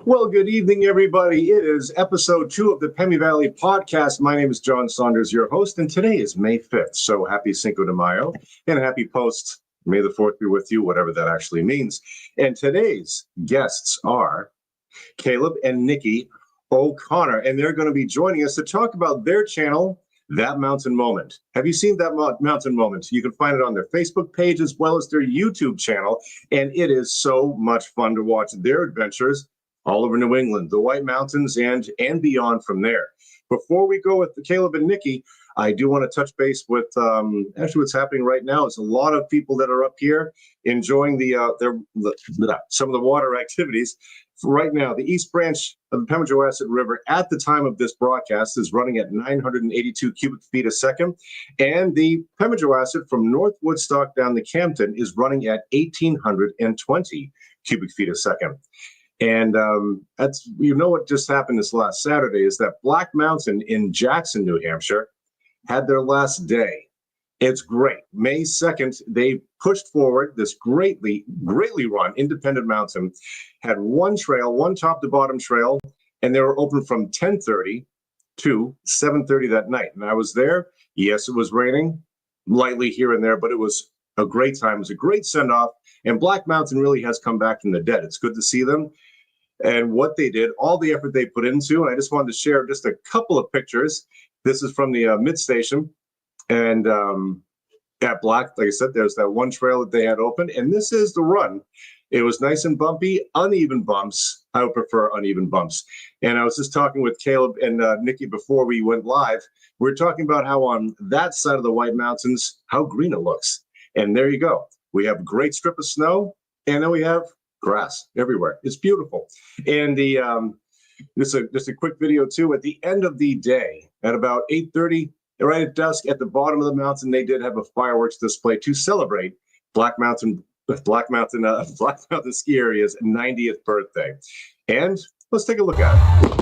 Well, good evening, everybody. It is episode 2 of the Pemi Valley podcast. My name is John Saunders, your host, and today is May 5th. So happy Cinco de Mayo and happy post May the 4th be with you, whatever that actually means. And today's guests are Caleb and Nikki O'Connor, and they're going to be joining us to talk about their channel, That Mountain Moment. Have you seen That Mountain Moment? You can find it on their Facebook page as well as their YouTube channel, and it is so much fun to watch their adventures all over New England, the White Mountains, and beyond from there. Before we go with Caleb and Nikki, I do want to touch base with actually what's happening right now is a lot of people that are up here enjoying some of the water activities. Right now, the East Branch of the Pemi River at the time of this broadcast is running at 982 cubic feet a second, and the Pemi from North Woodstock down to Campton is running at 1,820 cubic feet a second. And that's, what just happened this last Saturday is that Black Mountain in Jackson, New Hampshire, had their last day. It's great. May 2nd, they pushed forward this greatly run independent mountain, had one trail, one top to bottom trail, and they were open from 10:30 to 7:30 that night. And I was there. Yes, it was raining lightly here and there, but it was a great time. It was a great send off. And Black Mountain really has come back from the dead. It's good to see them and what they did, all the effort they put into. And I just wanted to share just a couple of pictures. This is from the mid station. And at Black, like I said, there's that one trail that they had open. And this is the run. It was nice and bumpy, uneven bumps. I would prefer uneven bumps. And I was just talking with Caleb and Nikki before we went live. We were talking about how on that side of the White Mountains, how green it looks. And there you go. We have a great strip of snow, and then we have grass everywhere. It's beautiful. And the just a quick video too. At the end of the day, at about 8:30, right at dusk, at the bottom of the mountain, they did have a fireworks display to celebrate Black Mountain Ski Area's 90th birthday. And let's take a look at it.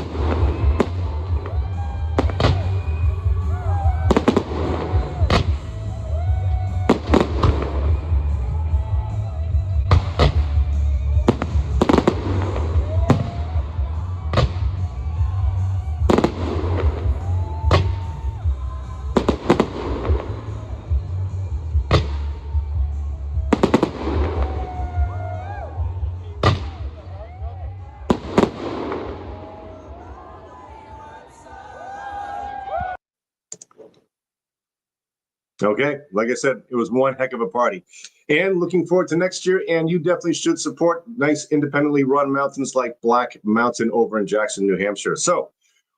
Okay, like I said, it was one heck of a party. And looking forward to next year, and you definitely should support nice independently run mountains like Black Mountain over in Jackson, New Hampshire. So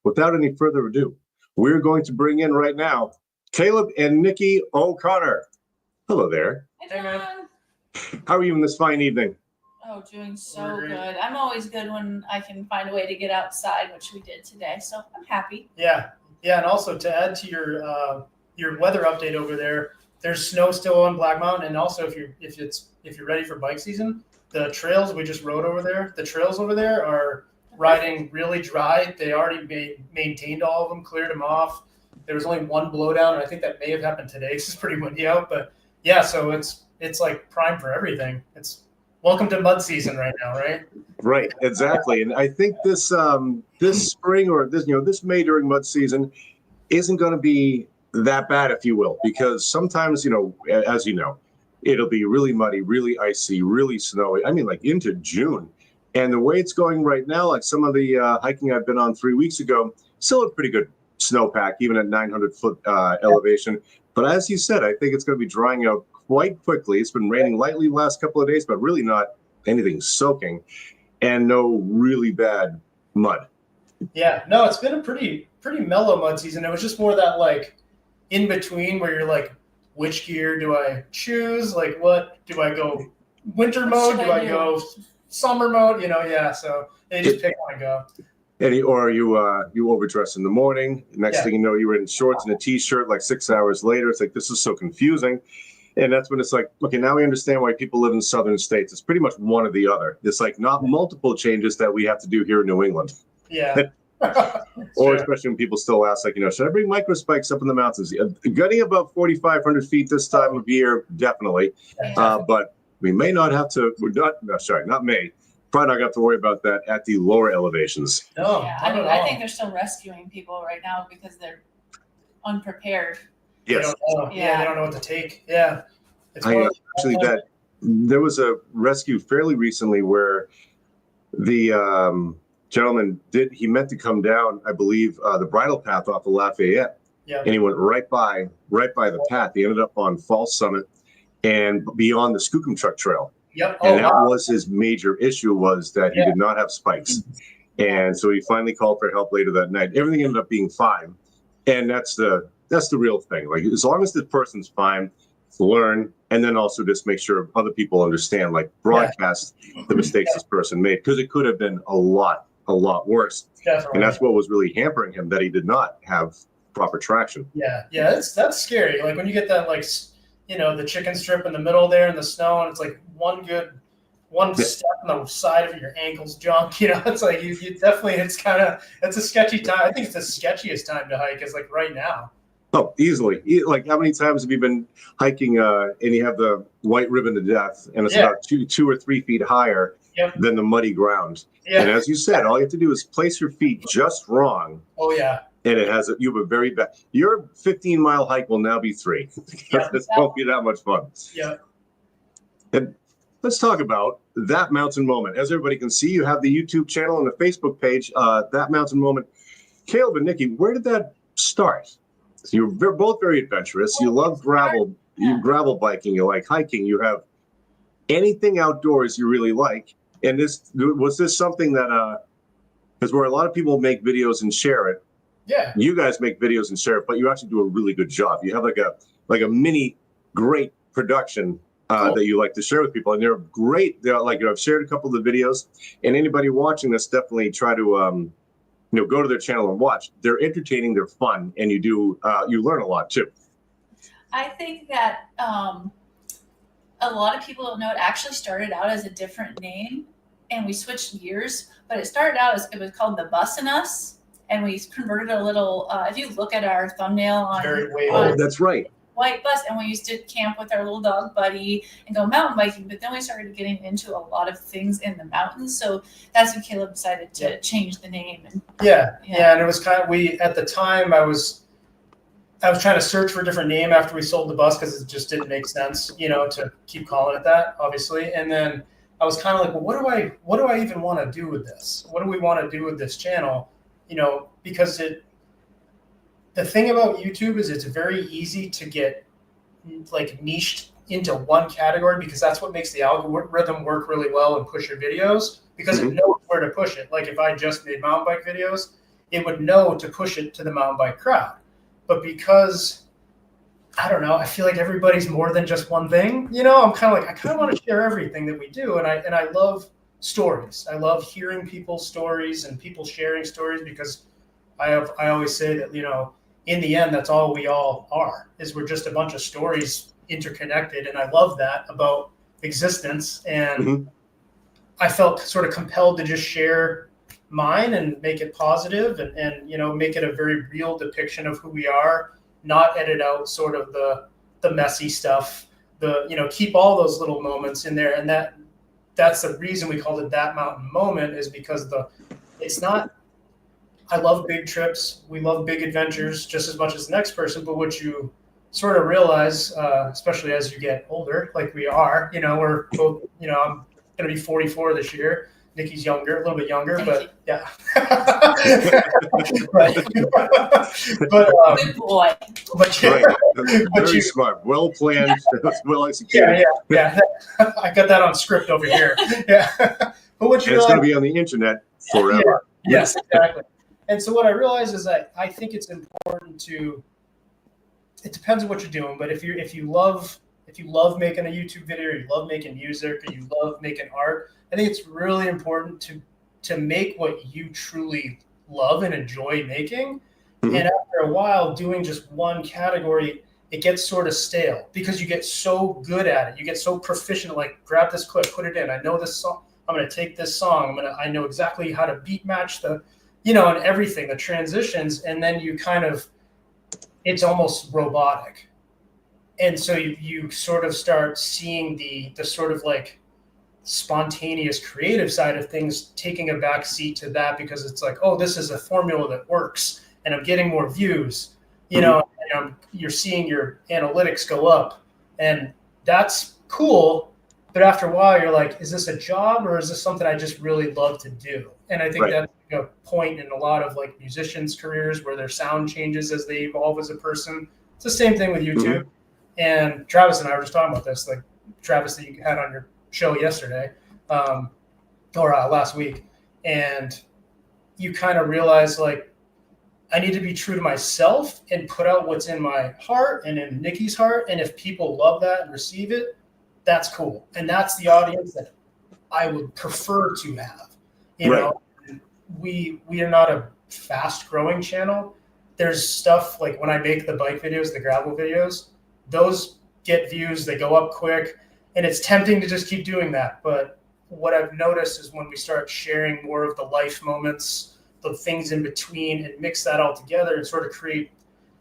without any further ado, we're going to bring in right now Caleb and Nikki O'Connor. Hello there. Hey, man. How are you on this fine evening? Oh, doing so good. I'm always good when I can find a way to get outside, which we did today. So I'm happy. Yeah, and also to add to your weather update over there, there's snow still on Black Mountain, and also if you're ready for bike season, the trails we just rode over there, are riding really dry. They already maintained all of them, cleared them off. There was only one blowdown, and I think that may have happened today. It's pretty windy out, but yeah, so it's like prime for everything. It's welcome to mud season right now, right? Right, exactly. And I think this spring or this May during mud season isn't going to be that bad, if you will, because sometimes, as you know, it'll be really muddy, really icy, really snowy. I mean, like into June. And the way it's going right now, like some of the hiking I've been on 3 weeks ago, still a pretty good snowpack, even at 900-foot elevation. But as you said, I think it's going to be drying out quite quickly. It's been raining lightly the last couple of days, but really not anything soaking, and no really bad mud. Yeah, no, it's been a pretty mellow mud season. It was just more that like in between where you're like, which gear do I choose? Like, what do I go? Winter mode? Do I go summer mode? Yeah. So they just pick one and go. Or you overdress in the morning. Next thing you know, you were in shorts and a t-shirt. Like 6 hours later, it's like, this is so confusing. And that's when it's like, okay, now we understand why people live in southern states. It's pretty much one or the other. It's like not multiple changes that we have to do here in New England. Yeah. Or especially when people still ask, like, should I bring micro spikes up in the mountains? Getting above 4,500 feet this time of year, definitely. But we may not have to. Not may. probably not going to have to worry about that at the lower elevations. No, Yeah, not I mean, at I all. think they're still rescuing people right now because they're unprepared. They Yes. don't know. Yeah, they don't know what to take. Yeah. It's Actually, there was a rescue fairly recently where the gentleman he meant to come down, I believe, the bridle path off of Lafayette, Yeah. and he went right by the path. He ended up on Falls Summit and beyond the Skookum Trail. Yep. And that was his major issue, was that he Yeah. did not have spikes. And so he finally called for help later that night. Everything ended up being fine. And that's the real thing. Like, as long as the person's fine, learn, and then also just make sure other people understand, like broadcast the mistakes this person made, because it could have been a lot worse. Definitely. And that's what was really hampering him, that he did not have proper traction. Yeah. That's scary. Like when you get that, like, the chicken strip in the middle there in the snow, and it's like one step on the side of your ankles junk. It's like you definitely. It's a sketchy time. I think it's the sketchiest time to hike is like right now. Oh, easily. Like, how many times have you been hiking and you have the white ribbon to death, and it's about 2 or 3 feet higher than the muddy ground? Yeah. And as you said, all you have to do is place your feet just wrong. Oh yeah. And you have a very bad. Your 15-mile hike will now be 3. Yeah. This won't be that much fun. Yeah. And let's talk about That Mountain Moment. As everybody can see, you have the YouTube channel and the Facebook page, That Mountain Moment. Caleb and Nikki, where did that start? So you're both very adventurous. You love gravel. You gravel biking. You like hiking. You have anything outdoors you really like. And was this something that because where a lot of people make videos and share it, Yeah. you guys make videos and share it, but you actually do a really good job. You have like a mini great production that you like to share with people, and they're great. They're like, I've shared a couple of the videos, and anybody watching this, definitely try to go to their channel and watch. They're entertaining, they're fun, and you learn a lot too. I think that a lot of people don't know it actually started out as a different name, and we switched gears. But it started out as, it was called the Bus and Us, and we converted a little. If you look at our thumbnail on That's right. White Bus, and we used to camp with our little dog Buddy and go mountain biking. But then we started getting into a lot of things in the mountains, so that's when Caleb decided to change the name. And and it was at the time I was trying to search for a different name after we sold the bus, because it just didn't make sense, to keep calling it that, obviously. And then I was kind of like, well, what do I even want to do with this? What do we want to do with this channel? Because the thing about YouTube is it's very easy to get like niched into one category, because that's what makes the algorithm work really well and push your videos, because it knows where to push it. Like if I just made mountain bike videos, it would know to push it to the mountain bike crowd. But because, I don't know, I feel like everybody's more than just one thing. I'm kind of like, I kind of want to share everything that we do. And I love stories. I love hearing people's stories and people sharing stories, because I always say that, in the end, that's all we all are, is we're just a bunch of stories interconnected. And I love that about existence. And I felt sort of compelled to just share mine and make it positive and make it a very real depiction of who we are, not edit out sort of the messy stuff, keep all those little moments in there. And that's the reason we called it That Mountain Moment, is because it's not, I love big trips. We love big adventures just as much as the next person. But what you sort of realize, especially as you get older, like we are, we're both, I'm going to be 44 this year. Nikki's younger, a little bit younger, but yeah. good boy. Very smart, well planned, well executed. Yeah. I got that on script over here. Yeah. But what it's going to be on the internet forever. Yeah. Yes, exactly. And so what I realized is that I think it's important it depends on what you're doing, but if you love making a YouTube video, or you love making music, or you love making art, I think it's really important to make what you truly love and enjoy making. And after a while, doing just one category, it gets sort of stale, because you get so good at it. You get so proficient, like grab this clip, put it in. I know this song. I'm going to take this song. I know exactly how to beat match and everything, the transitions. And then you it's almost robotic. And so you sort of start seeing the sort of like spontaneous creative side of things taking a back seat to that, because it's like, oh, this is a formula that works and I'm getting more views, you know, and you're seeing your analytics go up, and that's cool. But after a while, you're like, is this a job or is this something I just really love to do? And I think that's a point in a lot of like musicians' careers where their sound changes as they evolve as a person. It's the same thing with YouTube. And Travis and I were just talking about this, like Travis that you had on your show yesterday or last week. And you kind of realize like, I need to be true to myself and put out what's in my heart and in Nikki's heart. And if people love that and receive it, that's cool. And that's the audience that I would prefer to have. You know, we are not a fast growing channel. There's stuff like when I make the bike videos, the gravel videos, those get views, they go up quick, and it's tempting to just keep doing that. But what I've noticed is when we start sharing more of the life moments, the things in between, and mix that all together and sort of create,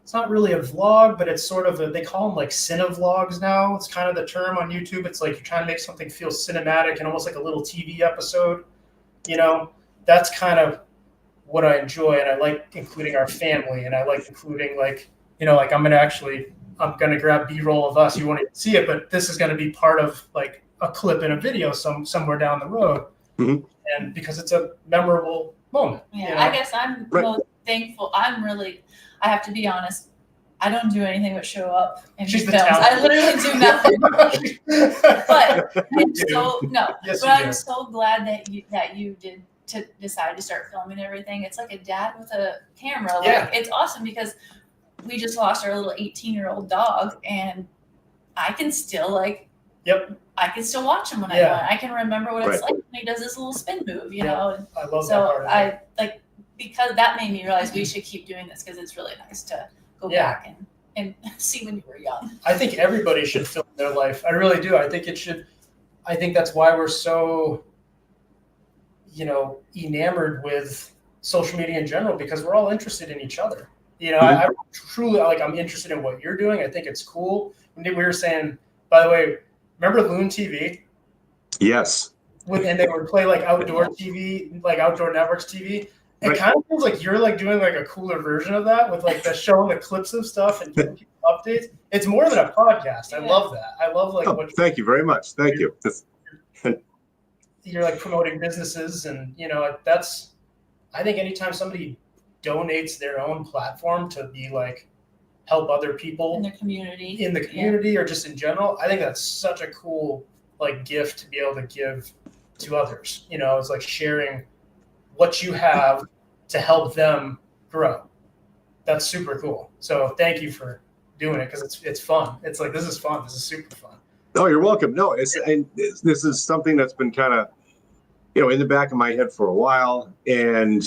it's not really a vlog, but it's sort of they call them like cine-vlogs now. It's kind of the term on YouTube. It's like you're trying to make something feel cinematic and almost like a little TV episode. You know, that's kind of what I enjoy. And I like including our family, and I like including like, you know, like I'm going to grab B-roll of us. You won't even see it, but this is going to be part of like a clip in a video somewhere down the road. And because it's a memorable moment. Yeah, you know? I guess I'm most thankful. I have to be honest, I don't do anything but show up in films. I literally do nothing. But I'm so glad that you did to decide to start filming everything. It's like a dad with a camera. Like it's awesome because we just lost our little 18-year-old dog, and I can still like I can still watch him when I want. I can remember what it's like when he does this little spin move, you know. I love that so part. Because that made me realize we should keep doing this because it's really nice to go back and see when you were young. I think everybody should film their life. I really do. I think it should. I think that's why we're so, you know, enamored with social media in general, because we're all interested in each other. You know, I truly I'm interested in what you're doing. I think it's cool. We were saying, by the way, remember Loon TV? Yes. And they would play like outdoor TV, like outdoor networks TV. It kind of feels like you're like doing like a cooler version of that with like the showing the clips of stuff and giving people updates. It's more than a podcast. I love that. I love like thank you very much. Thank you. You're like promoting businesses, and you know, that's, I think anytime somebody donates their own platform to be like help other people in the community or just in general, I think that's such a cool like gift to be able to give to others. You know, it's like sharing what you have to help them grow. That's super cool. So thank you for doing it, because it's fun. It's like, this is fun. This is super fun. Oh, you're welcome. No, this is something that's been kind of, you know, in the back of my head for a while, and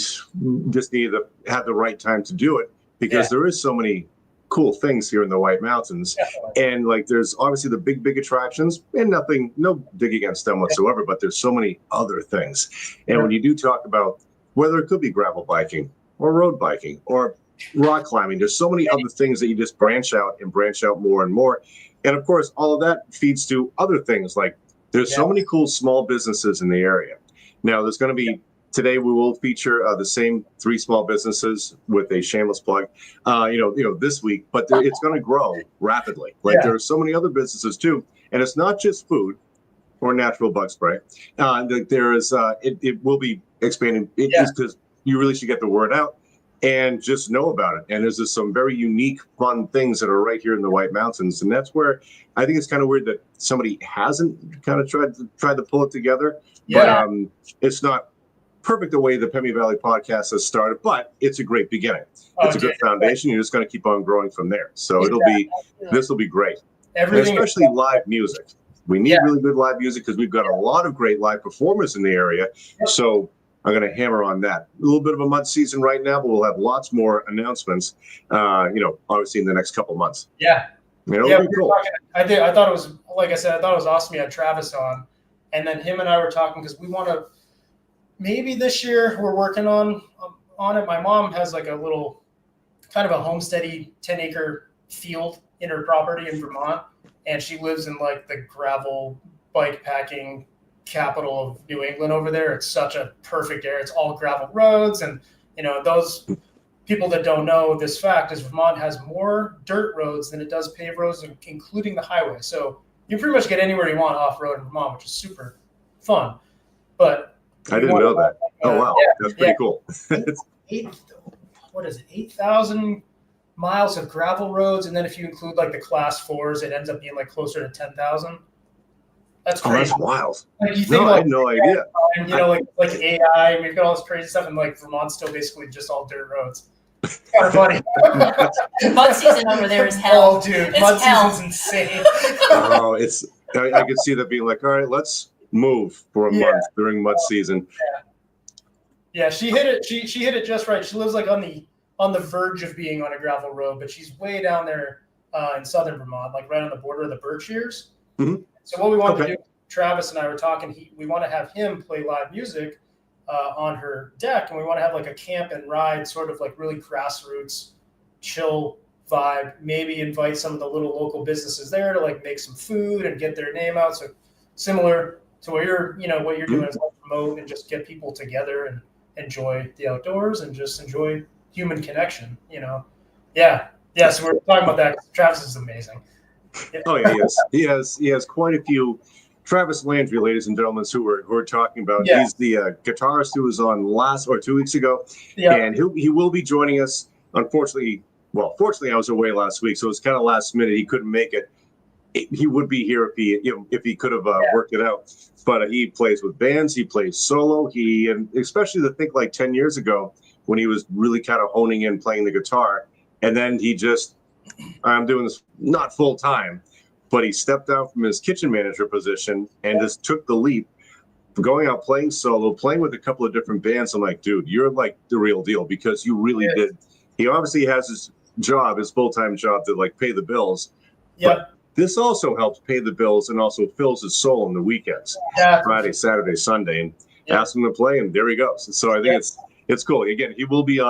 just needed to have the right time to do it, because there is so many cool things here in the White Mountains. And like, there's obviously the big attractions, and no dig against them whatsoever, but there's so many other things. And when you do talk about whether it could be gravel biking or road biking or rock climbing, there's so many other things that you just branch out more and more. And of course, all of that feeds to other things. Like there's so many cool small businesses in the area. Now there's going to be, today we will feature the same 3 small businesses with a shameless plug, this week, but it's going to grow rapidly. Like there are so many other businesses too. And it's not just food or natural bug spray. There is, it will be expanding. It is because you really should get the word out and just know about it. And there's just some very unique, fun things that are right here in the White Mountains. And that's where I think it's kind of weird that somebody hasn't kind of tried to pull it together. But it's not perfect the way the Pemi Valley podcast has started, but it's a great beginning. It's a good foundation. You're just going to keep on growing from there. So this will be great. Especially live music. We need really good live music because we've got a lot of great live performers in the area. So I'm going to hammer on that. A little bit of a mud season right now, but we'll have lots more announcements, obviously in the next couple months. It'll be cool. I thought it was, like I said, I thought it was awesome you had Travis on. And then him and I were talking because we want to, maybe this year we're working on it. My mom has like a little kind of a homesteady 10-acre field in her property in Vermont. And she lives in like the gravel bike packing capital of New England over there. It's such a perfect area. It's all gravel roads. And, those people that don't know this fact is Vermont has more dirt roads than it does paved roads, including the highway. So you pretty much get anywhere you want off-road in Vermont, which is super fun. But I didn't know that. Oh, wow. That's pretty cool. 8,000 miles of gravel roads. And then if you include like the class 4s, it ends up being like closer to 10,000. That's crazy. Oh, that's wild. Like you think I had no idea. And, like AI, and we've got all this crazy stuff, and like Vermont's still basically just all dirt roads. It's kind of funny. Mud season over there is hell. Oh, dude, It's mud hell. season's insane. Oh, I could see that being like, all right, let's move for a month during mud season. Yeah, she hit it. She hit it just right. She lives like on the verge of being on a gravel road, but she's way down there in southern Vermont, like right on the border of the Berkshires. Mm-hmm. So what we wanted to do, Travis and I were talking. We want to have him play live music on her deck, and we want to have like a camp and ride, sort of like really grassroots, chill vibe. Maybe invite some of the little local businesses there to like make some food and get their name out. So similar to what you're doing is like promote and just get people together and enjoy the outdoors and just enjoy human connection. Yeah. So we're talking about that. Travis is amazing. Yeah. Oh yeah, he has quite a few. Travis Landry, ladies and gentlemen, who we're talking about. Yeah. He's the guitarist who was on last or 2 weeks ago, Yeah. and he will be joining us. Fortunately, I was away last week, so it was kind of last minute. He couldn't make it. He would be here if he could have worked it out. But he plays with bands. He plays solo. And especially to think like 10 years ago when he was really kind of honing in playing the guitar, and then he just. I'm doing this not full time, but he stepped down from his kitchen manager position and just took the leap, going out playing solo, playing with a couple of different bands. I'm like, dude, you're like the real deal because you really did. He obviously has his full-time job to like pay the bills. Yeah. But this also helps pay the bills and also fills his soul on the weekends, Friday, Saturday, Sunday, and ask him to play, and there he goes. So I think it's cool. Again, he'll be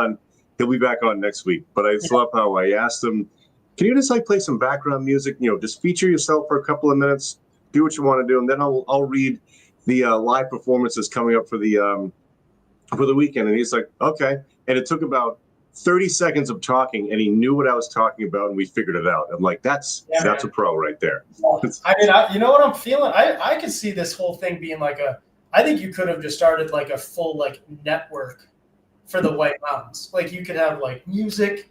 back on next week. But I just love how I asked him, can you just like play some background music? Just feature yourself for a couple of minutes, do what you want to do, and then I'll read the live performances coming up for the weekend. And he's like, okay. And it took about 30 seconds of talking, and he knew what I was talking about, and we figured it out. I'm like, that's a pro right there. I mean, you know what I'm feeling? I could see this whole thing being like I think you could have just started like a full like network for the White Mountains. Like you could have like music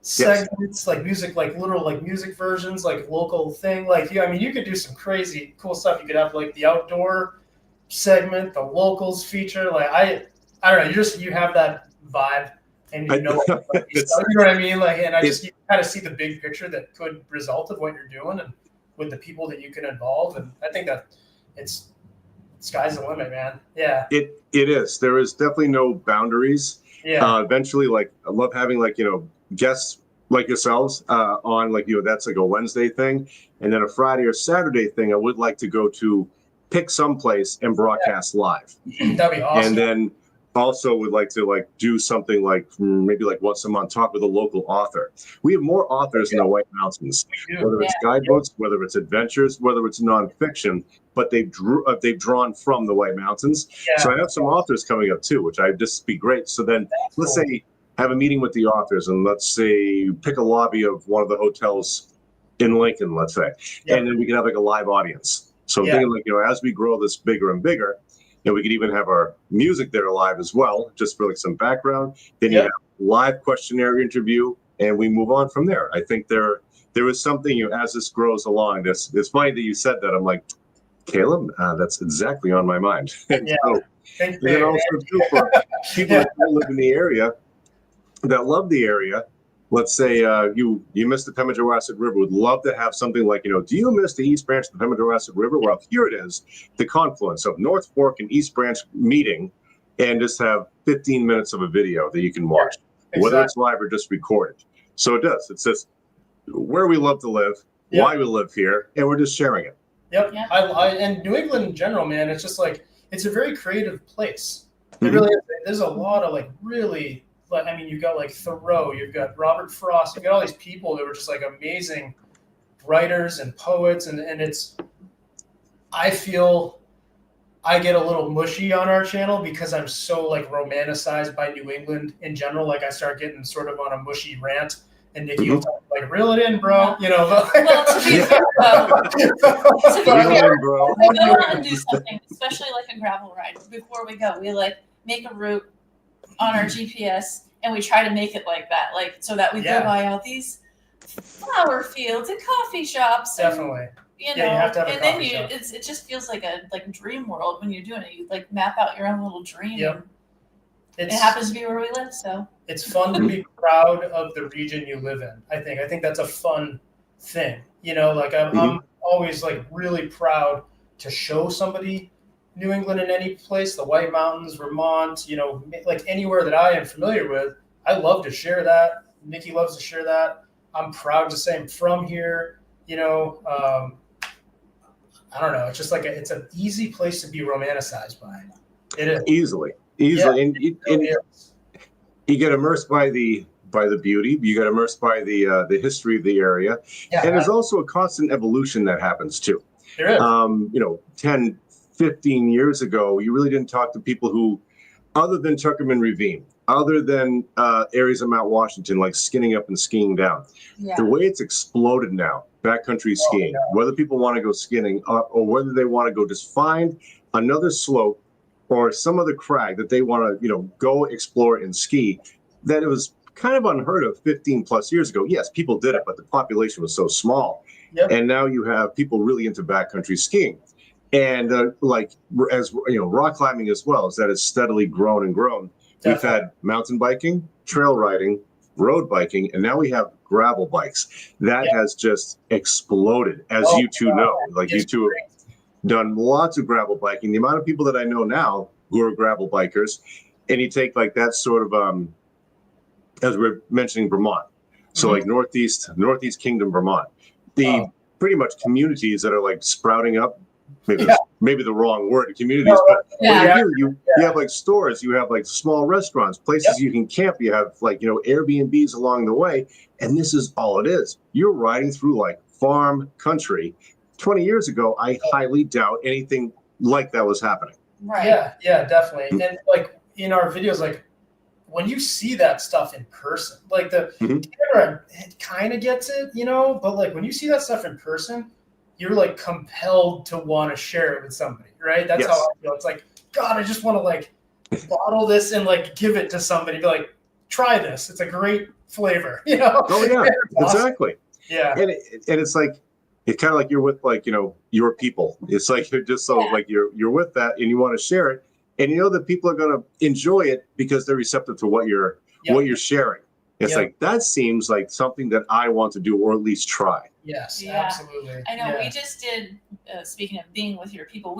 segments, like music, like literal like music versions, like local thing. Like you could do some crazy cool stuff. You could have like the outdoor segment, the locals feature. Like I don't know, you have that vibe, and you know what I mean. Like, and you kind of see the big picture that could result of what you're doing, and with the people that you can involve. And I think that it's sky's the limit, man. Yeah. It is. There is definitely no boundaries. Yeah. Eventually, like I love having like guests like yourselves on like that's like a Wednesday thing, and then a Friday or Saturday thing. I would like to go to pick someplace and broadcast live. That'd be awesome. And then also would like to like do something like maybe like once a month talk with a local author. We have more authors in the White Mountains, whether it's guidebooks, whether it's adventures, whether it's nonfiction, but they've drawn from the White Mountains. Yeah. So I have some authors coming up too, which I just be great. So then let's say have a meeting with the authors, and let's say pick a lobby of one of the hotels in Lincoln, let's say, and then we can have like a live audience. So I'm thinking like as we grow this bigger and bigger, we could even have our music there live as well, just for like some background. Then you have live questionnaire interview, and we move on from there. I think there is something, as this grows along. It's funny that you said that. I'm like, Caleb, that's exactly on my mind. And so, and then also too, for people that live in the area, that love the area, let's say you miss the Pemi-Jowassett River, would love to have something like, do you miss the East Branch of the Pemi-Jowassett River? Well, here it is, the confluence of North Fork and East Branch meeting, and just have 15 minutes of a video that you can watch, whether it's live or just recorded. So it does. It's just where we love to live, why we live here, and we're just sharing it. Yep. Yeah. And New England in general, man, it's just like, it's a very creative place. It really is. There's a lot of like really, you've got like Thoreau, you've got Robert Frost, you've got all these people that were just like amazing writers and poets. And I feel I get a little mushy on our channel because I'm so like romanticized by New England in general. Like I start getting sort of on a mushy rant, and Nikki will talk, like, reel it in, bro. You know. Well, to be fair, Reel it in, bro. we go out and do something, especially like a gravel ride. Before we go, we like make a route on our GPS, and we try to make it like that, like so that we go by all these flower fields and coffee shops. Definitely. You know, you have to have and a then coffee shop. it just feels like a dream world when you're doing it. You like map out your own little dream. Yep. It happens to be where we live, so it's fun to be proud of the region you live in. I think that's a fun thing. You know, like I'm always like really proud to show somebody New England in any place, the White Mountains, Vermont, you know, like anywhere that I am familiar with. I love to share that. Nikki loves to share that. I'm proud to say I'm from here. You know, I don't know. It's just like it's an easy place to be romanticized by. It is Easily, Yeah, and you get immersed by the beauty. You get immersed by the history of the area, and there's also a constant evolution that happens too. There is. You know, 10, 15 years ago, you really didn't talk to people who, other than Tuckerman Ravine, other than areas of Mount Washington, like skinning up and skiing down. yeah. The way it's exploded now, backcountry skiing, whether people want to go skiing or whether they want to go just find another slope or some other crag that they want to, you know, go explore and ski, that it was kind of unheard of 15 plus years ago. Yes, people did it, but the population was so small. Yep. And now you have people really into backcountry skiing. And like, as you know, rock climbing as well, is that it's steadily grown and grown. Definitely. We've had mountain biking, trail riding, road biking, and now we have gravel bikes. That has just exploded, as you two know. Like, you two have done lots of gravel biking. The amount of people that I know now who are gravel bikers, and you take like that sort of, as we're mentioning Vermont, so like Northeast Kingdom, Vermont, the pretty much communities that are like sprouting up. Maybe the wrong word, communities, but you have like stores, you have like small restaurants, places you can camp, you have like, you know, Airbnbs along the way, and this is all it is. You're riding through like farm country. 20 years ago, I highly doubt anything like that was happening. Right. Yeah, definitely. And like in our videos, like when you see that stuff in person, like the camera, it kind of gets it, you know, but like when you see that stuff in person, you're like compelled to want to share it with somebody, right? That's how I feel. It's like, God, I just want to like bottle this and like give it to somebody. Be like, try this. It's a great flavor, you know? Oh yeah, awesome. exactly. Yeah. And it's like, it's kind of like you're with like, you know, your people. It's like you're just so like you're with that and you want to share it, and you know that people are going to enjoy it because they're receptive to what you're sharing. It's like, that seems like something that I want to do, or at least try. Yes, absolutely. I know. We just did, speaking of being with your people,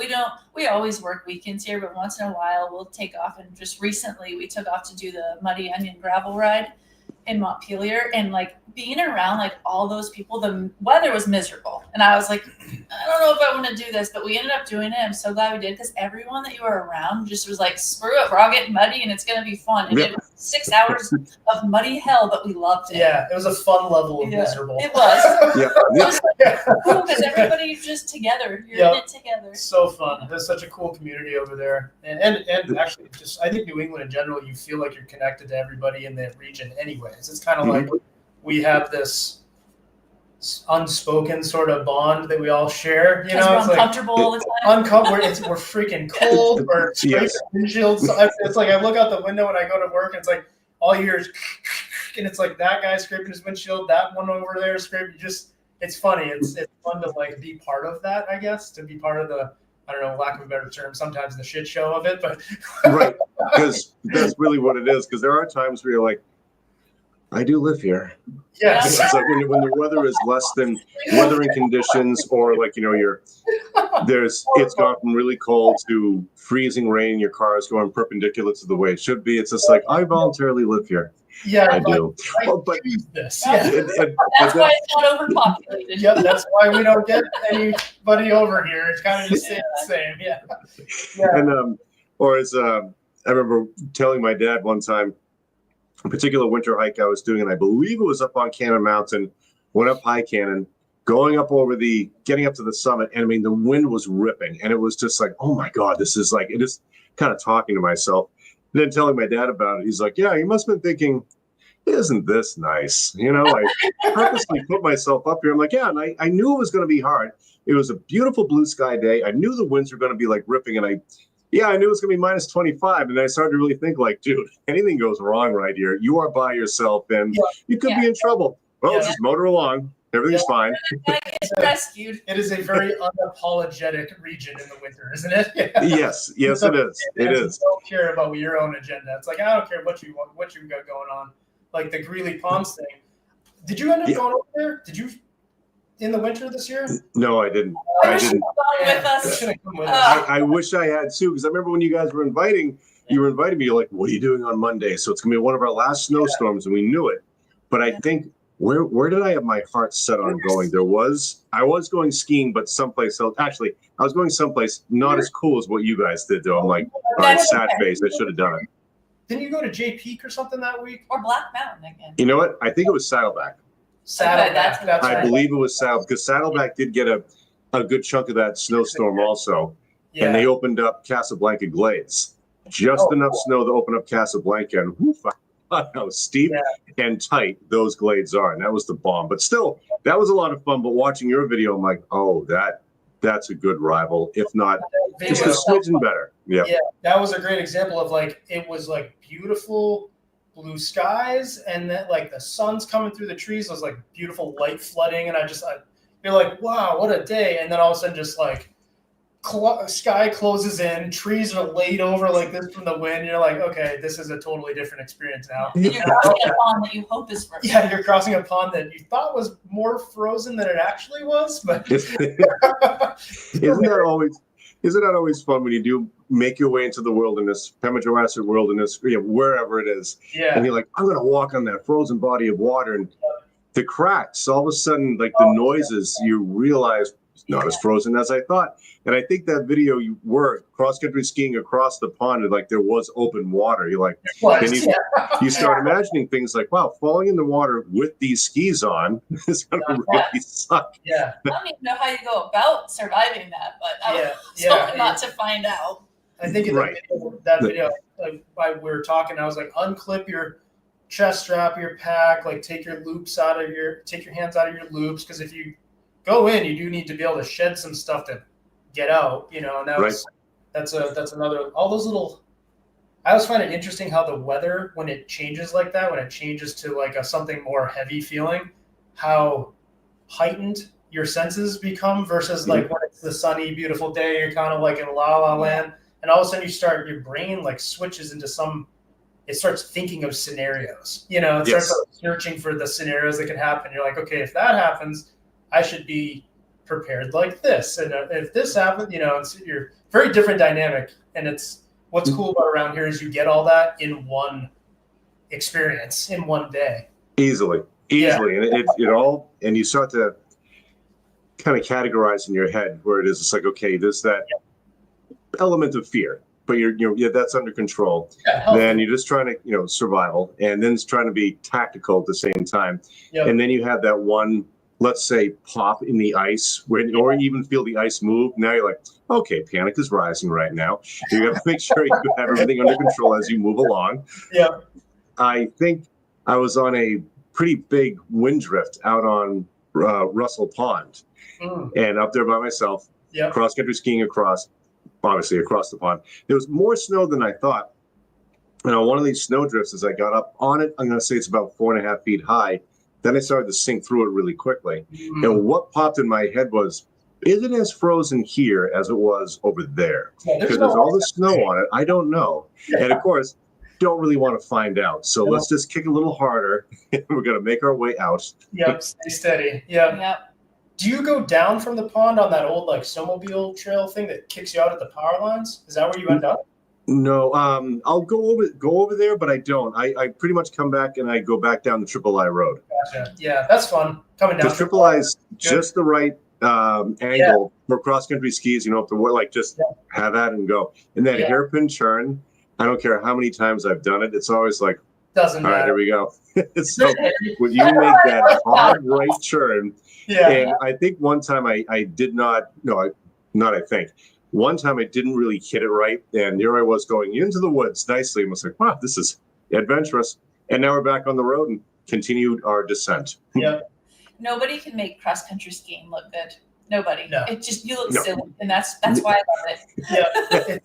we always work weekends here, but once in a while we'll take off. And just recently we took off to do the Muddy Onion gravel ride in Montpelier, and like being around like all those people, the weather was miserable. And I was like, I don't know if I want to do this, but we ended up doing it. I'm so glad we did, because everyone that you were around just was like, screw it, we're all getting muddy and it's going to be fun. And it was 6 hours of muddy hell, but we loved it. Yeah, it was a fun level of miserable. It was. Yeah. It was like, cool, because everybody's just together. You're in it together. So fun. There's such a cool community over there. And actually, just I think New England in general, you feel like you're connected to everybody in that region anyways. It's kind of like we have this unspoken sort of bond that we all share. You know, we're it's uncomfortable all the like we're freaking cold. We're scraping windshields. So it's like I look out the window when I go to work, and it's like all you hear is, and it's like that guy scraping his windshield, that one over there scraping. It's funny. It's fun to like be part of that. I guess to be part of the, I don't know, lack of a better term, sometimes the shit show of it, but right, because that's really what it is. Because there are times where you're like, I do live here. Yes. It's like when the weather is less than weathering conditions, or like, you know, it's gone from really cold to freezing rain. Your car is going perpendicular to the way it should be. It's just like, I voluntarily live here. Yeah, I do. But this. That's why it's not overpopulated. Yep, that's why we don't get anybody over here. It's kind of just the same. Yeah. And or as I remember telling my dad one time, a particular winter hike I was doing, and I believe it was up on Cannon Mountain, went up High Cannon, getting up to the summit. And I mean, the wind was ripping and it was just like, oh my God, this is like, it is kind of talking to myself. And then telling my dad about it, he's like, yeah, you must have been thinking, isn't this nice? I purposely put myself up here. I'm like, yeah, and I knew it was going to be hard. It was a beautiful blue sky day. I knew the winds were going to be like ripping, and I knew it was going to be minus 25. And I started to really think, like, dude, anything goes wrong right here, you are by yourself, and you could be in trouble. Well, just motor along. Everything's fine. Get rescued. It is a very unapologetic region in the winter, isn't it? Yes, it is. It is. You don't care about your own agenda. It's like, I don't care what you got going on. Like the Greeley Ponds thing. Did you end up going over there? Did you in the winter this year? No, I didn't. I didn't. With us. I wish I had too, because I remember when you guys were inviting me, you're like, what are you doing on Monday? So it's gonna be one of our last snowstorms, and we knew it. But I think where did I have my heart set on going? I was going skiing, but someplace else. Actually, I was going someplace not as cool as what you guys did, though. I'm like, all right, sad face. I should have done it. Didn't you go to Jay Peak or something that week? Or Black Mountain again? You know what? I think it was Saddleback. Saddleback. That's I believe it was Saddleback, because Saddleback did get a good chunk of that snowstorm also. Yeah. And they opened up Casablanca Glades. Just enough snow to open up Casablanca, and woof, how steep and tight those glades are. And that was the bomb. But still, that was a lot of fun. But watching your video, I'm like, oh, that's a good rival. If not, just a smidgen better. Yeah, that was a great example of like, it was like beautiful blue skies, and then like the sun's coming through the trees. It was like beautiful light flooding, and you're like, wow, what a day. And then all of a sudden, just like sky closes in, trees are laid over like this from the wind. You're like, okay, this is a totally different experience now. You're crossing a pond that you hope is frozen. Yeah, you're crossing a pond that you thought was more frozen than it actually was. But isn't that always fun when you do make your way into the wilderness, Pemi wilderness, wherever it is, and you're like, I'm going to walk on that frozen body of water, and the cracks, all of a sudden, like the noises, you realize it's not as frozen as I thought. And I think that video, you were cross-country skiing across the pond, and like there was open water. You're like, you start imagining things like, wow, falling in the water with these skis on is going to really suck. Yeah. I don't even know how you go about surviving that, but I was hoping not to find out. I think in that video, like, while we were talking, I was like, unclip your chest strap, your pack, like take your hands out of your loops, because if you go in, you do need to be able to shed some stuff to get out, and that's another, all those little, I always find it interesting how the weather, when it changes like that, when it changes to like something more heavy feeling, how heightened your senses become versus like when it's the sunny, beautiful day, you're kind of like in la la land, and all of a sudden your brain like switches into it starts thinking of scenarios, it starts searching for the scenarios that can happen. You're like, okay, if that happens, I should be prepared like this, and if this happens, you're very different dynamic. And it's what's cool about around here is you get all that in one experience in one day, easily, and it all, and you start to kind of categorize in your head where it is. It's like, okay, there's that element of fear, but you're that's under control. Then you're just trying to survival, and then it's trying to be tactical at the same time. And then you have that one, let's say, pop in the ice, or even feel the ice move. Now you're like, okay, panic is rising right now. You got to make sure you have everything under control as you move along. I think I was on a pretty big wind drift out on Russell Pond, and up there by myself, cross-country skiing across the pond. There was more snow than I thought. And on one of these snow drifts, as I got up on it, I'm going to say it's about 4.5 feet high. Then I started to sink through it really quickly. And what popped in my head was, is it as frozen here as it was over there? Because there's all the snow on it. I don't know. And of course, don't really want to find out. So let's just kick a little harder. We're going to make our way out. Stay steady. Do you go down from the pond on that old like snowmobile trail thing that kicks you out at the power lines? Is that where you end up? No, I'll go over there, but I don't. I pretty much come back and I go back down the Triple I Road. Gotcha. Yeah, that's fun. Coming down. The Triple I is just the right angle for cross-country skis. Up to like just have at it and go. And that hairpin turn, I don't care how many times I've done it. It's always like, Doesn't All right, there matter. we go. So when you make that hard right turn, Yeah. and I think one time I did not, no, I think. One time I didn't really hit it right, and here I was going into the woods nicely, and was like, wow, this is adventurous. And now we're back on the road and continued our descent. Yeah. Nobody can make cross country skiing look good. Nobody. No. It just you look No. silly, and that's why I love it.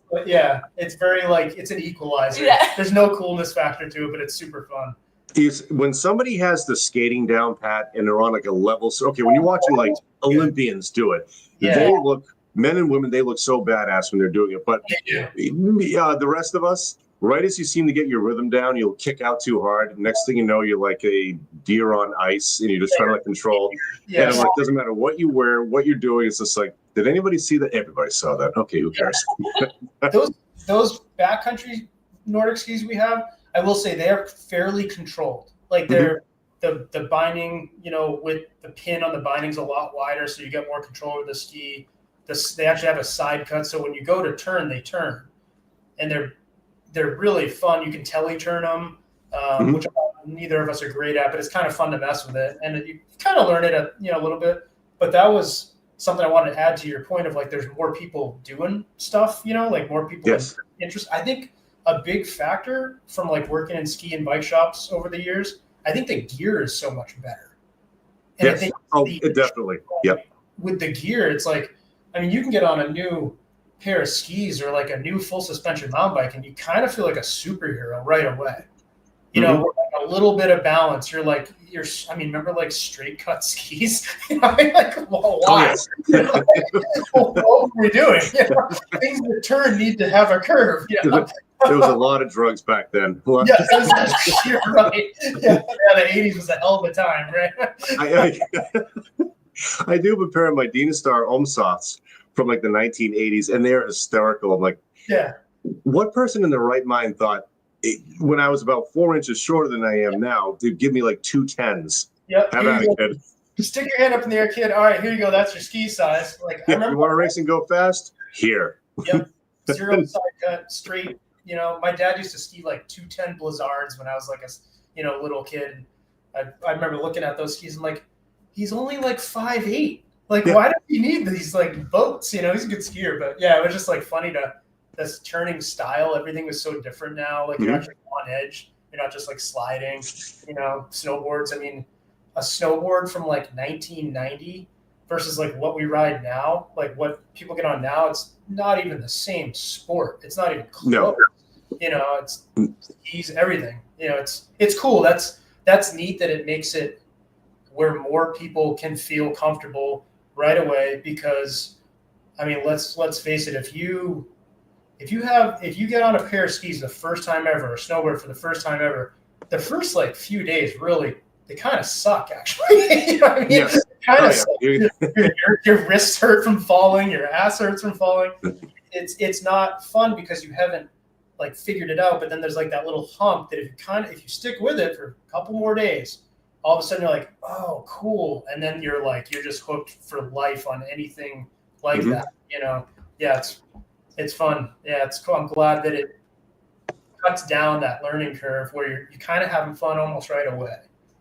It's very like it's an equalizer. Yeah. There's no coolness factor to it, but it's super fun. Is when somebody has the skating down pat and they're on like a level. So, okay, when you're watching like Olympians do it, Yeah. they look, men and women, they look so badass when they're doing it. But the rest of us, right as you seem to get your rhythm down, you'll kick out too hard. Next thing you know, you're like a deer on ice and you're just trying to like control. Yeah. And I'm like, doesn't matter what you wear, what you're doing. It's just like, did anybody see that? Everybody saw that. Okay, who cares? Those backcountry Nordic skis we have, I will say they're fairly controlled. Like they're the binding, with the pin on the binding's a lot wider, so you get more control over the ski. They actually have a side cut, so when you go to turn, they turn, and they're really fun. You can telly turn them, which neither of us are great at, but it's kind of fun to mess with it, and you kind of learn it a little bit. But that was something I wanted to add to your point of like there's more people doing stuff, like more people interested. I think a big factor from like working in ski and bike shops over the years, I think the gear is so much better. And Yes. I think It definitely. Yep. with the gear, it's like, I mean, you can get on a new pair of skis or like a new full suspension mountain bike and you kind of feel like a superhero right away. With like a little bit of balance, remember like straight cut skis? Like, well, why? Oh, yes. What were we doing? Things that turn need to have a curve. There was a lot of drugs back then. Yeah, you're right. Yeah, the 80s was a hell of a time, right? I do have a pair of my Dynastar Omsofts from like the 1980s, and they're hysterical. I'm like, yeah. What person in their right mind thought when I was about 4 inches shorter than I am now, they'd give me like 2 10s? Yep. Have at it, kid. Stick your hand up in the air, kid. All right, here you go. That's your ski size. Like, I remember you want to race and go fast? Here. Yep. Zero side cut, straight. My dad used to ski like 210 Blizzards when I was like a little kid. I remember looking at those skis and like, he's only like 5'8". Like, why does he need these like boats? He's a good skier, but yeah, it was just like funny this turning style. Everything was so different now. Like you're actually on edge. You're not just like sliding. Snowboards. I mean, a snowboard from like 1990 versus like what we ride now, like what people get on now, it's not even the same sport. It's not even close. No. It's skis, everything. It's cool. That's neat that it makes it where more people can feel comfortable right away because, I mean, let's face it, if you get on a pair of skis the first time ever, or snowboard for the first time ever, the first like few days really they kind of suck actually. You know what I mean? Yes. Kind of your wrists hurt from falling, your ass hurts from falling. It's not fun because you haven't like figured it out, but then there's like that little hump that if you stick with it for a couple more days, all of a sudden you're like, oh, cool. And then you're just hooked for life on anything like that. Yeah, it's fun. Yeah, it's cool. I'm glad that it cuts down that learning curve where you're kind of having fun almost right away.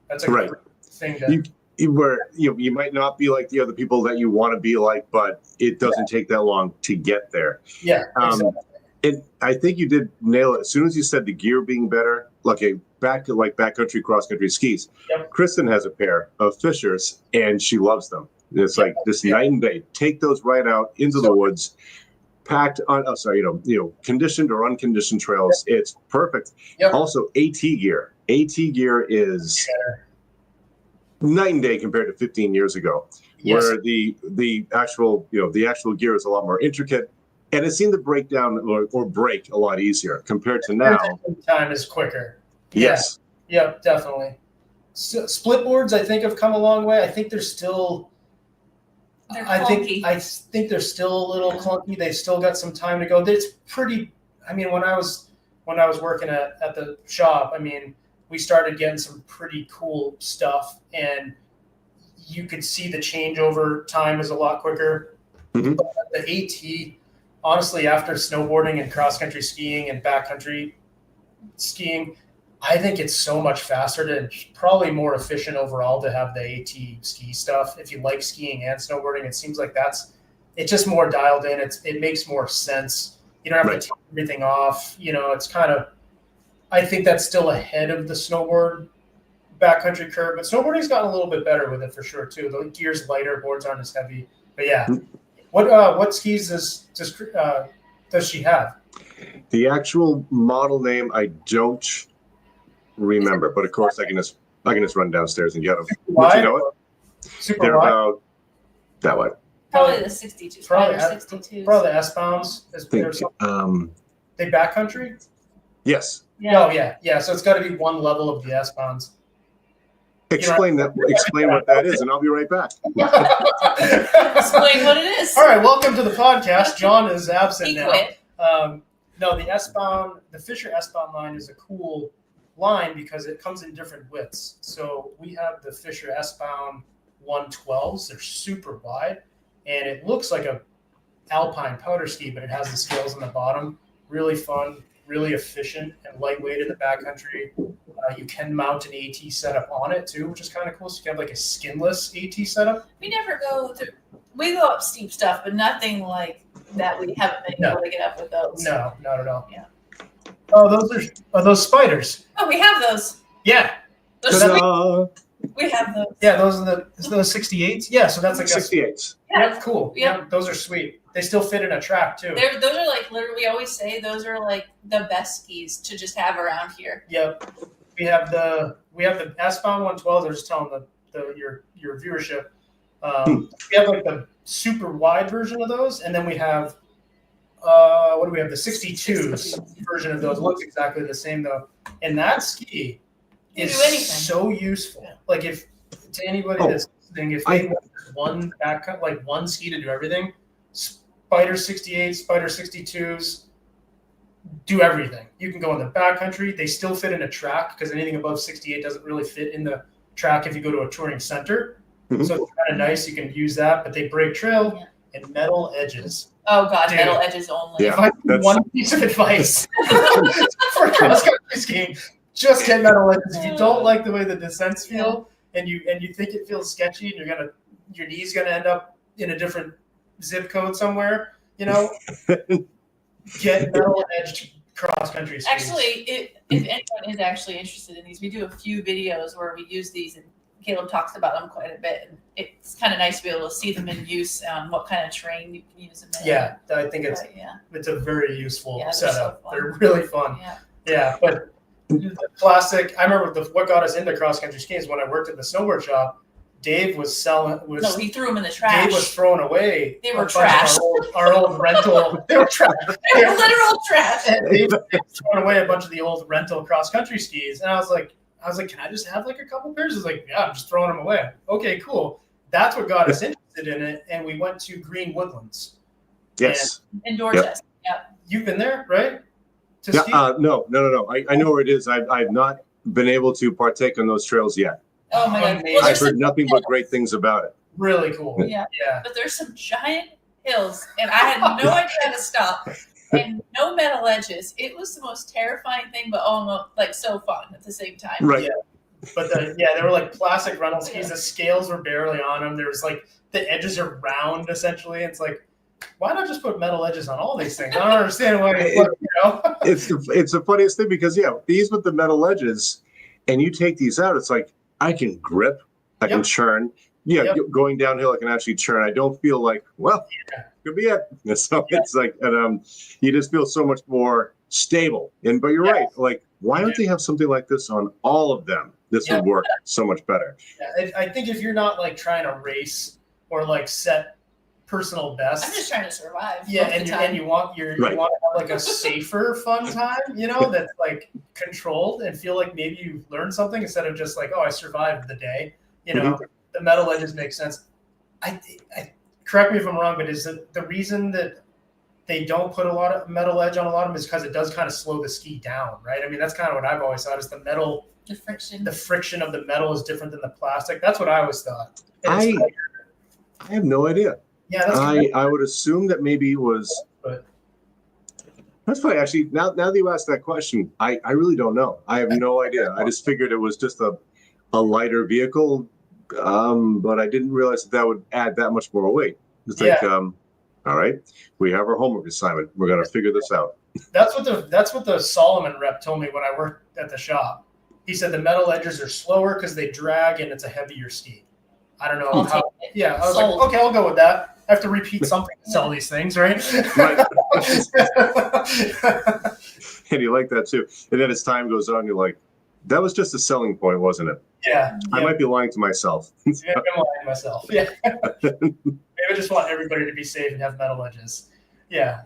That's a great thing to you might not be like the other people that you want to be like, but it doesn't take that long to get there. Yeah. Exactly. And I think you did nail it. As soon as you said the gear being better, backcountry, cross-country skis. Yep. Kristen has a pair of Fishers, and she loves them. It's like this night and day. Take those right out into the woods, packed on. Conditioned or unconditioned trails. Yep. It's perfect. Yep. Also, AT gear. AT gear is night and day compared to 15 years ago, where the actual gear is a lot more intricate. And it seemed to break down or break a lot easier compared to now. Time is quicker. Yes. Yeah, definitely. Split boards, I think, have come a long way. I think they're still. I think they're still a little clunky. They've still got some time to go. It's pretty. I mean, when I was working at the shop, I mean, we started getting some pretty cool stuff, and you could see the changeover time is a lot quicker. Mm-hmm. But the AT. Honestly, after snowboarding and cross-country skiing and backcountry skiing, I think it's so much faster and probably more efficient overall to have the AT ski stuff. If you like skiing and snowboarding, it seems like it's just more dialed in. It makes more sense. You don't have to take everything off. It's kind of, I think that's still ahead of the snowboard backcountry curve, but snowboarding's gotten a little bit better with it for sure too. The gear's lighter, boards aren't as heavy. But yeah, what skis does she have? The actual model name I don't remember, but of course I can just run downstairs and get them. Would you know it? Super They're wide? about that wide. Probably the 62. Probably Probably 62. the S-bounds. They backcountry? yes. Yeah. Oh yeah. So it's got to be one level of the S-bounds. Explain what that is, and I'll be right back. Explain what it is. All right, welcome to the podcast. John is absent He now. quit. No, the Fisher S-bound line is a cool line because it comes in different widths. So we have the Fisher S-bound 112s. They're super wide, and it looks like a alpine powder ski, but it has the scales on the bottom. Really fun, really efficient, and lightweight in the backcountry. You can mount an AT setup on it too, which is kind of cool. So you can have like a skinless AT setup. We never go through. We go up steep stuff, but nothing like that. We haven't been able to get up with those. No, not at all. Yeah. Oh, are those spiders? Oh, we have those. Yeah. Those Ta-da! we have those. Yeah, those are those 68s. Yeah, so that's like 68s. Yeah, cool. Yeah. Yeah, those are sweet. They still fit in a track too. Those are like literally. We always say those are like the best skis to just have around here. Yep. We have the S-bound 112s. I was just telling your viewership. We have like the super wide version of those, and then we have what do we have? The 62s version of those. It looks exactly the same though. And that ski is so useful. Like if to anybody that's listening, if they want one backcut, like one ski to do everything, Spider 68, Spider 62s. Do everything. You can go in the backcountry. They still fit in a track because anything above 68 doesn't really fit in the track if you go to a touring center. Mm-hmm. So it's kind of nice. You can use that, but they break trail and metal edges. Oh God, Dude. metal edges only. Yeah. If I have one piece of advice for cross-country skiing, just get metal edges. If you don't like the way the descents feel and you think it feels sketchy and your knee's gonna end up in a different zip code somewhere, get metal edged cross country skis. Actually, if anyone is actually interested in these, we do a few videos where we use these, and Caleb talks about them quite a bit. And it's kind of nice to be able to see them in use on what kind of terrain you can use them in. Yeah, I think it's a very useful setup. So they're really fun. Yeah, but the classic. I remember what got us into cross country skiing is when I worked at the snowboard shop. Dave was No, he threw them in the trash. Dave was throwing away. They were trash. Our old rental. They were trash. They were literal trash. And Dave was throwing away a bunch of the old rental cross country skis, and I was like, can I just have like a couple pairs? He's like, yeah, I'm just throwing them away. Okay, cool. That's what got us interested in it, and we went to Green Woodlands. Yes. In Dorchester. Yep. You've been there, right? To ski? No. I know where it is. I've not been able to partake on those trails yet. Oh my God. Well, I've heard nothing but great things about it. Really cool. Yeah. Yeah. But there's some giant hills, and I had no idea how to stop. And no metal edges. It was the most terrifying thing, but almost like so fun at the same time. Right. Yeah. But they were like plastic rental skis. The scales were barely on them. There was like the edges are round essentially. It's like, why not just put metal edges on all these things? I don't understand why. It's the funniest thing because these with the metal edges, and you take these out, it's like I can grip, I can churn. Going downhill, I can actually churn. I don't feel like, could be it. So it's like, and you just feel so much more stable. But you're right. Like, why don't they have something like this on all of them? This would work so much better. Yeah, I think if you're not like trying to race or like set personal best, I'm just trying to survive. Yeah, and you want you want to have like a safer fun time, that's like controlled and feel like maybe you learned something instead of just like, oh, I survived the day. The metal edges make sense. I correct me if I'm wrong, but is the reason that they don't put a lot of metal edge on a lot of them is because it does kind of slow the ski down, right? I mean, that's kind of what I've always thought is the friction of the metal is different than the plastic. That's what I always thought. I have no idea. Yeah, that's I would assume that maybe it was. That's funny. Actually, now that you asked that question, I really don't know. I have no idea. I just figured it was just a lighter vehicle, but I didn't realize that would add that much more weight. It's like, all right, we have our homework assignment. We're gonna figure this out. That's what the Solomon rep told me when I worked at the shop. He said the metal edges are slower because they drag and it's a heavier ski. I don't know how. Yeah, I was like, okay, I'll go with that. I have to repeat something to sell these things, right? Right. And you like that too. And then as time goes on, you're like, that was just a selling point, wasn't it? Yeah. I might be lying to myself. Maybe I'm lying to myself. Yeah. Maybe I just want everybody to be safe and have metal edges. Yeah.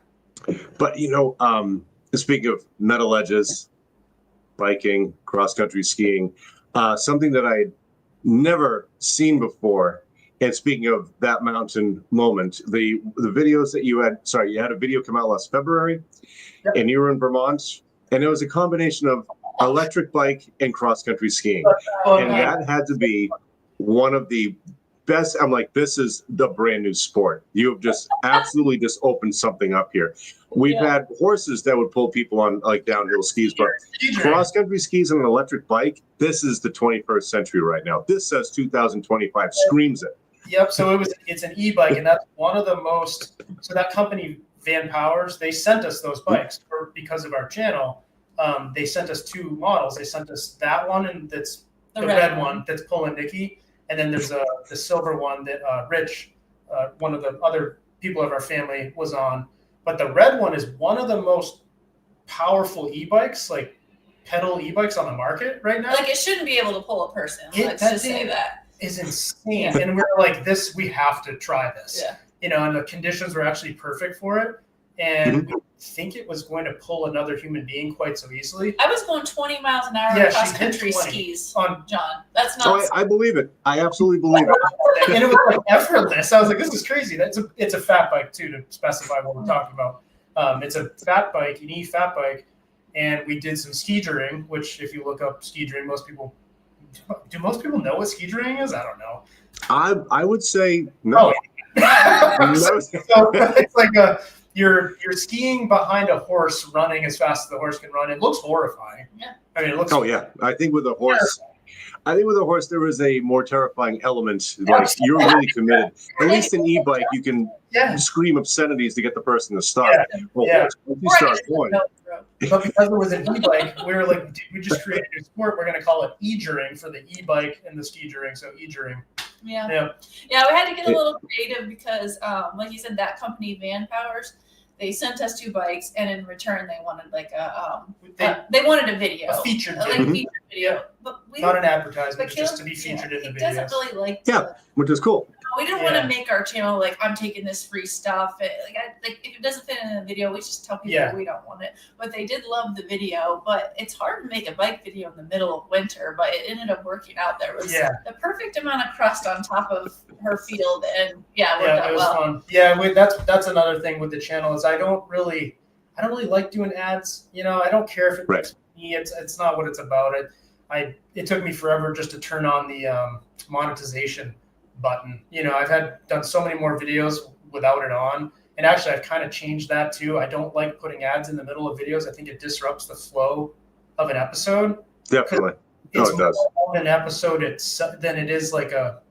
But speaking of metal edges, biking, cross-country skiing, something that I'd never seen before. And speaking of that mountain moment, the videos that you had a video come out last February, Yep. and you were in Vermont, and it was a combination of electric bike and cross-country skiing. And that had to be one of the best. I'm like, this is the brand new sport. You have just absolutely just opened something up here. We've had horses that would pull people on like downhill skis, but cross-country skis and an electric bike, this is the 21st century right now. This says 2025, screams it. Yep. So it's an e-bike, and that's one of the most. So that company Van Powers, they sent us those bikes because of our channel. They sent us two models. They sent us that one, and that's the red one that's pulling Nikki, and then there's the silver one that Rich, one of the other people of our family, was on. But the red one is one of the most powerful e-bikes, like pedal e-bikes on the market right now. Like, it shouldn't be able to pull a person. Let's just say that. Is insane. And we're like, we have to try this. Yeah. And the conditions were actually perfect for it. And we think it was going to pull another human being quite so easily. I was going 20 miles an hour cross country skis on John. That's not. I believe it. I absolutely believe it. And it was like effortless. I was like, this is crazy. It's a fat bike too, to specify what we're talking about. It's a fat bike, an e-fat bike. And we did some skiing, which if you look up skiing, most people know what skiing is? I don't know. I would say no. So it's like you're skiing behind a horse running as fast as the horse can run. It looks horrifying. Yeah. I mean, it looks. Oh yeah, I think with a horse, there is a more terrifying element. Like you're really committed. At least an e-bike, you can scream obscenities to get the person to stop. Once you start going. But because it was an e-bike, we were like, we just created a sport. We're going to call it e-during for the e-bike and the ski-during. So e-during. Yeah. We had to get a little creative because, like you said, that company Van Powers, they sent us two bikes, and in return, they wanted like they wanted a video, a featured video, but not an advertisement, just to be featured in the video. He doesn't really like. Which is cool. We didn't want to make our channel like I'm taking this free stuff. If it doesn't fit in the video, we just tell people we don't want it. But they did love the video. But it's hard to make a bike video in the middle of winter. But it ended up working out. There was the perfect amount of crust on top of her field, and it worked out it was well. fun. Yeah, that's another thing with the channel is I don't really like doing ads. I don't care if it makes me. It's not what it's about. It took me forever just to turn on the monetization button. I've done so many more videos without it on, and actually I've kind of changed that too. I don't like putting ads in the middle of videos. I think it disrupts the flow of an episode. Definitely. It's it does. more of an episode than it is like a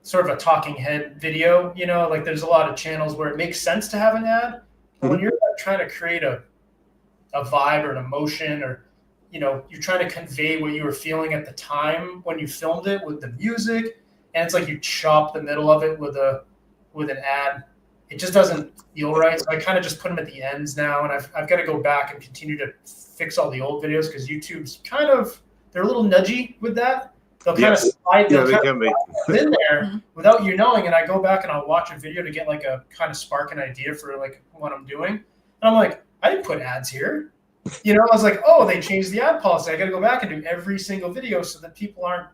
sort of a talking head video. Like there's a lot of channels where it makes sense to have an ad, but when you're trying to create a vibe or an emotion, or you're trying to convey what you were feeling at the time when you filmed it with the music, and it's like you chop the middle of it with an ad. It just doesn't feel right. So I kind of just put them at the ends now, and I've got to go back and continue to fix all the old videos because YouTube's they're a little nudgy with that. They'll kind of slide in there without you knowing. And I go back and I'll watch a video to get like a kind of spark an idea for like what I'm doing. And I'm like, I didn't put ads here. I was like, oh, they changed the ad policy. I got to go back and do every single video so that people aren't,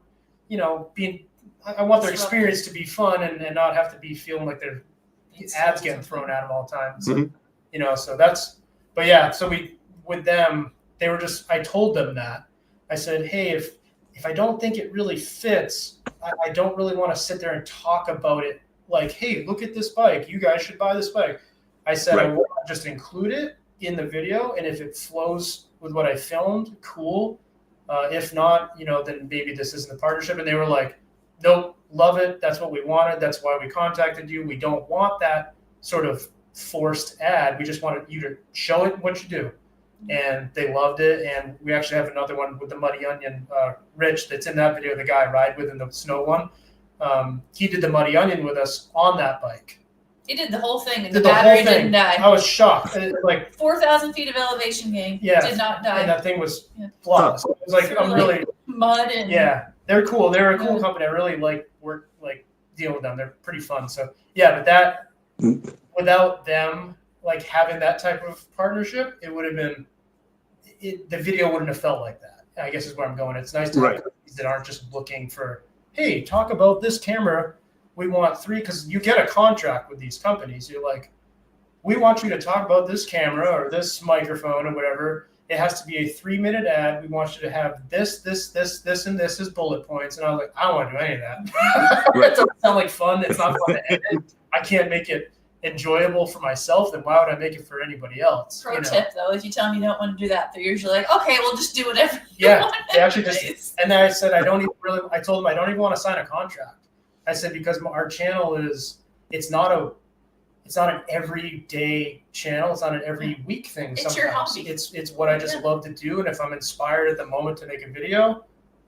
I want their experience to be fun and not have to be feeling like their ads getting thrown at them all the time. So, so that's, but yeah, so with them, they were I told them that. I said, hey, if I don't think it really fits, I don't really want to sit there and talk about it like, hey, look at this bike. You guys should buy this bike. I said, I want to just include it in the video, and if it flows with what I filmed, cool. If not, then maybe this isn't a partnership. And they were like, nope, love it. That's what we wanted. That's why we contacted you. We don't want that sort of forced ad. We just wanted you to show it what you do. And they loved it. And we actually have another one with the Muddy Onion, Rich, that's in that video, the guy I ride with in the snow one. He did the Muddy Onion with us on that bike. He did the whole thing, and the battery didn't die. I was shocked. Like 4,000 feet of elevation gain. Yeah, did not die. And that thing was flawless. It was like, I'm really mud and they're cool. They're a cool company. I really like dealing with them. They're pretty fun. So but that without them like having that type of partnership, it would have been the video wouldn't have felt like that. I guess is where I'm going. It's nice to have companies that aren't just looking for, hey, talk about this camera. We want 3, because you get a contract with these companies. You're like, we want you to talk about this camera or this microphone or whatever. It has to be a 3-minute ad. We want you to have this, and this as bullet points. And I was like, I don't want to do any of that. It doesn't sound like fun. It's not fun to edit. I can't make it enjoyable for myself. Then why would I make it for anybody else? Pro tip though, if you tell them you don't want to do that, they're usually like, okay, we'll just do whatever. They actually just. And then I said, I told them I don't even want to sign a contract. I said, because our channel it's not an everyday channel. It's not an every week thing. It's sometimes. your hobby. It's what I just love to do. And if I'm inspired at the moment to make a video,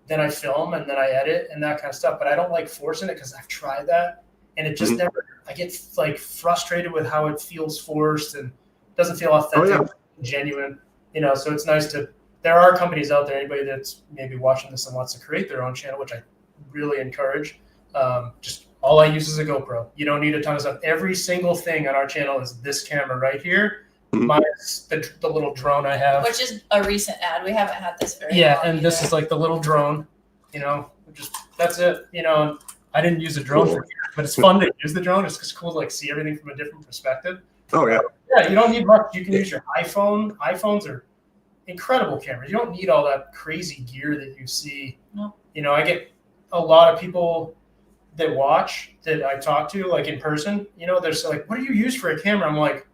then I film and then I edit and that kind of stuff. But I don't like forcing it, because I've tried that and it just never, I get like frustrated with how it feels forced and doesn't feel authentic, genuine, so it's nice there are companies out there, anybody that's maybe watching this and wants to create their own channel, which I really encourage. Just all I use is a GoPro. You don't need a ton of stuff. Every single thing on our channel is this camera right here, minus the little drone I have, which is a recent ad. We haven't had this very long and either. This is like the little drone. That's it. And I didn't use a drone for years, but it's fun to use the drone. It's just cool to like see everything from a different perspective. Oh yeah. You don't need much. You can use your iPhone. iPhones are incredible cameras. You don't need all that crazy gear that you see. No. I get a lot of people that I talk to like in person, they're like, what do you use for a camera? I'm like,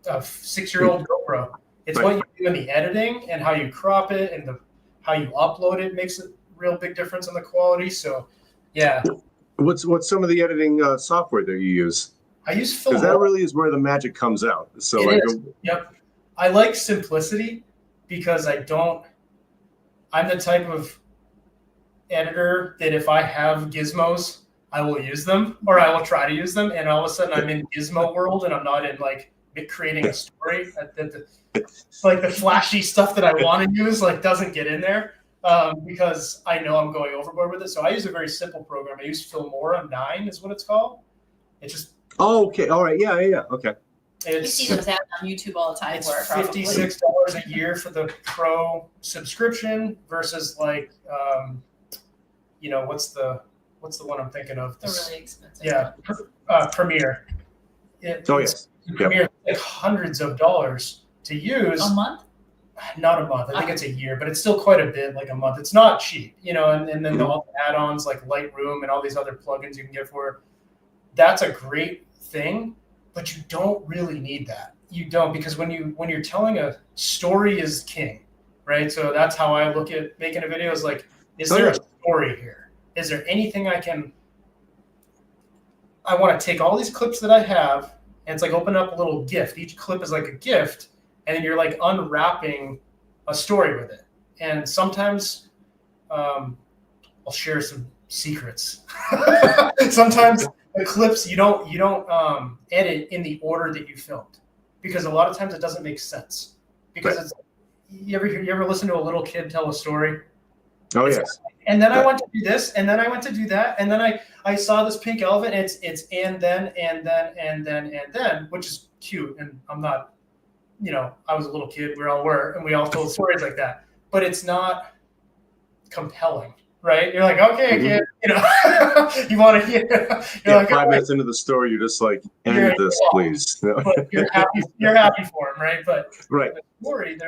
a 6-year-old GoPro. It's what you do in the editing and how you crop it and how you upload it makes a real big difference in the quality. So What's some of the editing software that you use? I use Filmora. Because that really is where the magic comes out. So Yep. I like simplicity because I'm the type of editor that if I have gizmos, I will use them, or I will try to use them, and all of a sudden I'm in gizmo world and I'm not in like creating a story. Like the flashy stuff that I want to use doesn't get in there because I know I'm going overboard with it. So I use a very simple program. I use Filmora 9 is what it's called. It's just okay, all right, yeah, okay. You see those ads on YouTube all the time. It's $56 a year for the pro subscription versus what's the one I'm thinking of? They're really expensive. Yeah, Premiere. Premiere like hundreds of dollars to use. A month? Not a month. I think it's a year, but it's still quite a bit, like a month. It's not cheap, and then all the add-ons like Lightroom and all these other plugins you can get for it. That's a great thing, but you don't really need that. You don't, because when you're telling a story is king, right? So that's how I look at making a video is like, is there a story here? Is there anything I want to take all these clips that I have, and it's like open up a little gift. Each clip is like a gift, and then you're like unwrapping a story with it. And sometimes I'll share some secrets. Sometimes the clips you don't edit in the order that you filmed, because a lot of times it doesn't make sense. Because it's you ever listen to a little kid tell a story? Oh yes. And then I went to do this, and then I went to do that, and then I saw this pink elephant. And it's and then, which is cute. And I'm not, I was a little kid. We all were, and we all told stories like that. But it's not compelling, right? You're like, okay, kid, you want to hear. Like, 5 minutes into the story, you're just like, end this, please. But you're happy for him, right? But right. The story,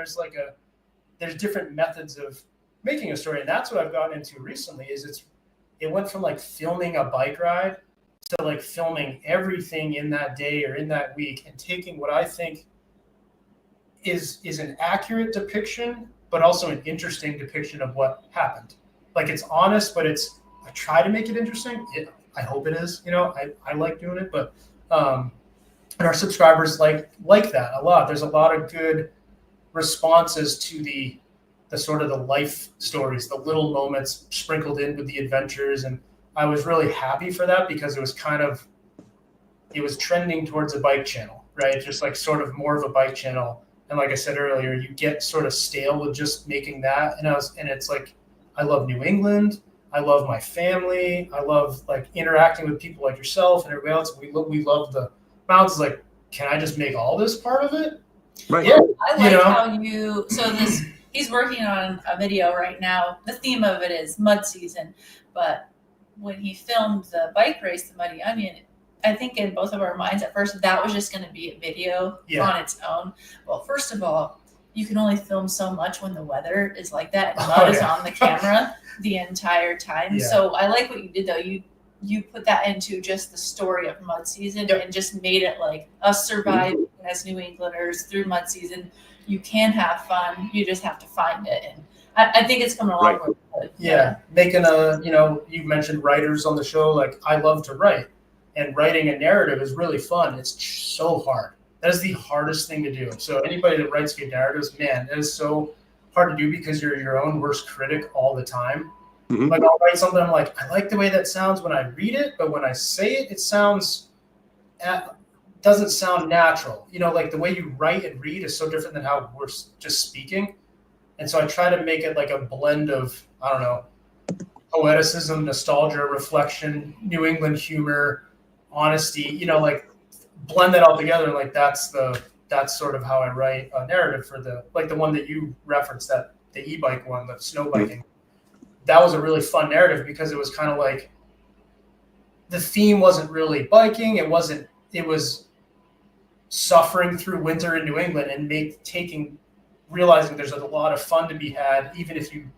there's different methods of making a story, and that's what I've gotten into recently. It went from like filming a bike ride to like filming everything in that day or in that week, and taking what I think is an accurate depiction, but also an interesting depiction of what happened. Like it's honest, but I try to make it interesting. I hope it is. I like doing it, but and our subscribers like that a lot. There's a lot of good responses to the sort of the life stories, the little moments sprinkled in with the adventures, and I was really happy for that because it was trending towards a bike channel, right? Just like sort of more of a bike channel. And like I said earlier, you get sort of stale with just making that. And it's like, I love New England. I love my family. I love like interacting with people like yourself and everybody else. We love the mountains. Like, can I just make all this part of it? Right. Yeah. I like how he's working on a video right now. The theme of it is mud season, but when he filmed the bike race, the Muddy Onion, I think in both of our minds at first, that was just going to be a video on its own. Well, first of all, you can only film so much when the weather is like that and mud is on the camera the entire time. Yeah. So I like what you did though. You put that into just the story of mud season and just made it like us surviving as New Englanders through mud season. You can have fun. You just have to find it. And I think it's coming along with it. Yeah. Making you mentioned writers on the show. Like I love to write, and writing a narrative is really fun. It's so hard. That is the hardest thing to do. So anybody that writes good narratives, man, that is so hard to do because you're your own worst critic all the time. Mm-hmm. Like I'll write something, I'm like, I like the way that sounds when I read it, but when I say it, it doesn't sound natural. Like the way you write and read is so different than how we're just speaking. And so I try to make it like a blend of, I don't know, poeticism, nostalgia, reflection, New England humor, honesty, like blend that all together. And like that's sort of how I write a narrative for the one that you referenced, that the e-bike one, the snow biking. Mm-hmm. That was a really fun narrative because it was kind of like the theme wasn't really biking. It was suffering through winter in New England and realizing there's a lot of fun to be had, even if you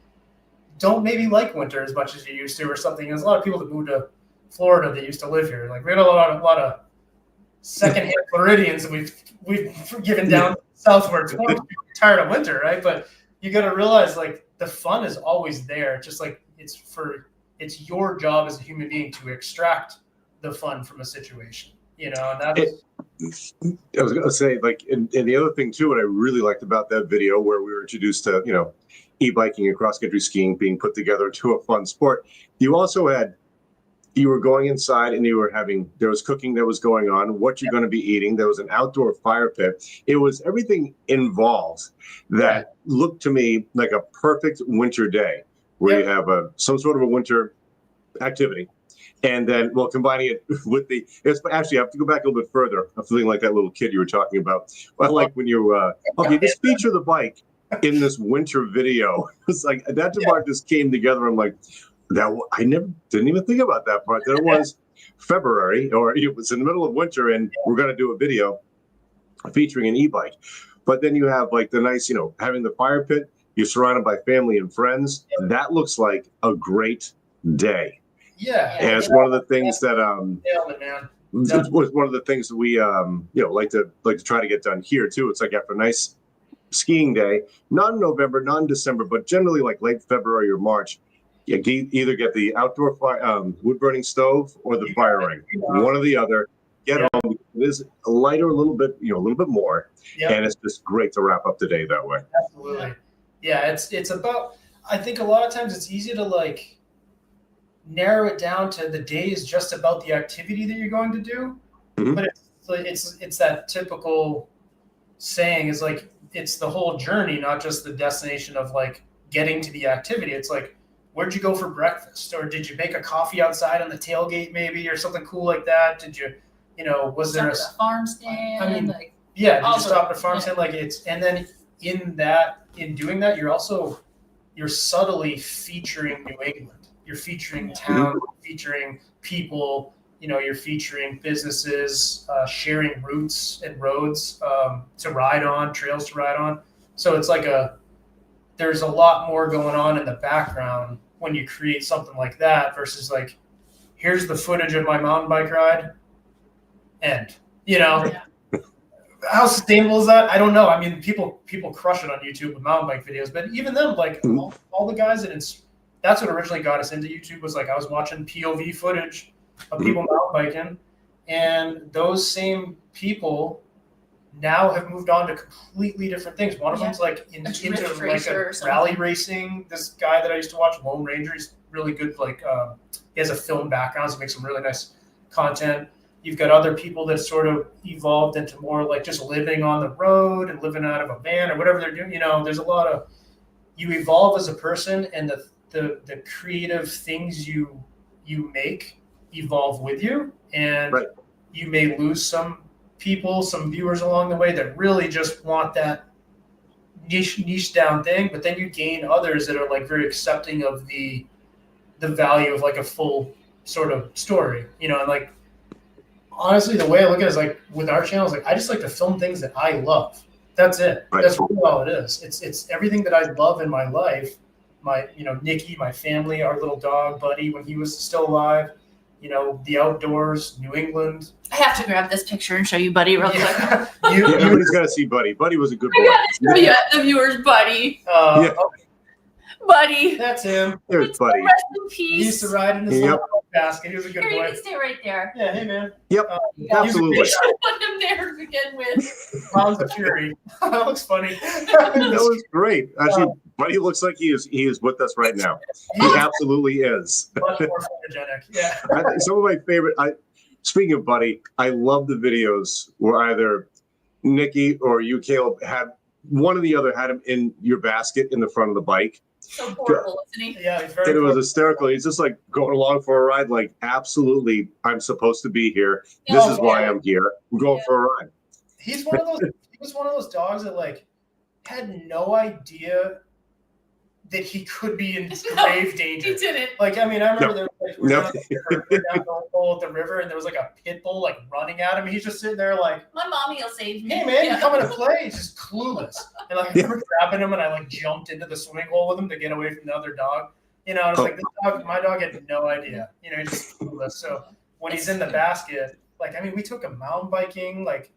don't maybe like winter as much as you used to or something. There's a lot of people that moved to Florida that used to live here. Like we had a lot of secondhand Floridians that we've given down southwards. We're tired of winter, right? But you got to realize like the fun is always there. Just like it's your job as a human being to extract the fun from a situation, and that is. I was going to say, like, and the other thing too, what I really liked about that video where we were introduced to, e-biking and cross-country skiing being put together to a fun sport. You also you were going inside and there was cooking that was going on, what you're going to be eating. There was an outdoor fire pit. It was everything involved that looked to me like a perfect winter day where you have some sort of a winter activity. And then, combining it with actually, I have to go back a little bit further. I'm feeling like that little kid you were talking about. Well, like when you, just feature the bike in this winter video. It's like that part just came together. I'm like, I didn't even think about that part. That it was February, or it was in the middle of winter, and we're going to do a video featuring an e-bike. But then you have like the nice, having the fire pit. You're surrounded by family and friends. That looks like a great day. Yeah, and it's one of the things that it was one of the things that we like to try to get done here too. It's like after a nice skiing day, not in November, not in December, but generally like late February or March. You either get the outdoor wood burning stove or the fire ring, one or the other. Get home. It is lighter, a little bit more, and it's just great to wrap up the day that way. Absolutely, yeah. It's about. I think a lot of times it's easy to like narrow it down to the day is just about the activity that you're going to do, but it's that typical saying is like it's the whole journey, not just the destination of like getting to the activity. It's like, where'd you go for breakfast, or did you make a coffee outside on the tailgate maybe, or something cool like that? Did you, was there a farm stand? I mean, did you stop at a farm stand? Like and then in doing that, you're subtly featuring New England. You're featuring town, featuring people, you're featuring businesses, sharing routes and roads to ride on, trails to ride on. So it's like there's a lot more going on in the background when you create something like that versus like, here's the footage of my mountain bike ride. And, how sustainable is that? I don't know. I mean, people crush it on YouTube with mountain bike videos, but even them, like all the guys that's what originally got us into YouTube was like I was watching POV footage of people mountain biking, and those same people now have moved on to completely different things. One of them's like into like a rally racing. This guy that I used to watch, Lone Ranger, he's really good. Like he has a film background, so he makes some really nice content. You've got other people that sort of evolved into more like just living on the road and living out of a van or whatever they're doing. You know, there's a lot of, you evolve as a person, and the creative things you make evolve with you, and you may lose some people, some viewers along the way that really just want that niche down thing, but then you gain others that are like very accepting of the value of like a full sort of story, you know. And like honestly, the way I look at it is like with our channel is like I just like to film things that I love. That's it. That's really all it is. It's everything that I love in my life. My, you know, Nikki, my family, our little dog Buddy when he was still alive, you know, the outdoors, New England. I have to grab this picture and show you Buddy real quick. Everybody's got to see Buddy. Buddy was a good boy. I gotta show you the viewers, Buddy. Buddy. That's him. There's Buddy. Rest in peace. He used to ride in his little basket. He was a good Here, boy. you can stay right there. Yeah, hey man. Yep, absolutely. I should put him there to begin with. Pounds of Fury. That looks funny. That was great. Actually, Buddy looks like he is with us right now. He absolutely is. Much more photogenic. Yeah. Some of my favorite. Speaking of Buddy, I love the videos where either Nikki or you, Caleb, had one or the other had him in your basket in the front of the bike. So horrible, isn't he? Yeah, he's very. And it was hysterical. He's just like going along for a ride, like absolutely, I'm supposed to be here. This is why I'm here. I'm going for a ride. He's one of those. He was one of those dogs that like had no idea that he could be in grave danger. He didn't. Like, I mean, I remember there was like, down the hole at the river, and there was like a pit bull like running at him. He's just sitting there like, my mommy will save me. hey man, you're coming to play. He's just clueless. And like I remember grabbing him, and I like jumped into the swimming hole with him to get away from the other dog. You know, I was like, this dog, my dog had no idea. You know, he's just clueless. So when he's in the basket, like, I mean, we took him mountain biking, like,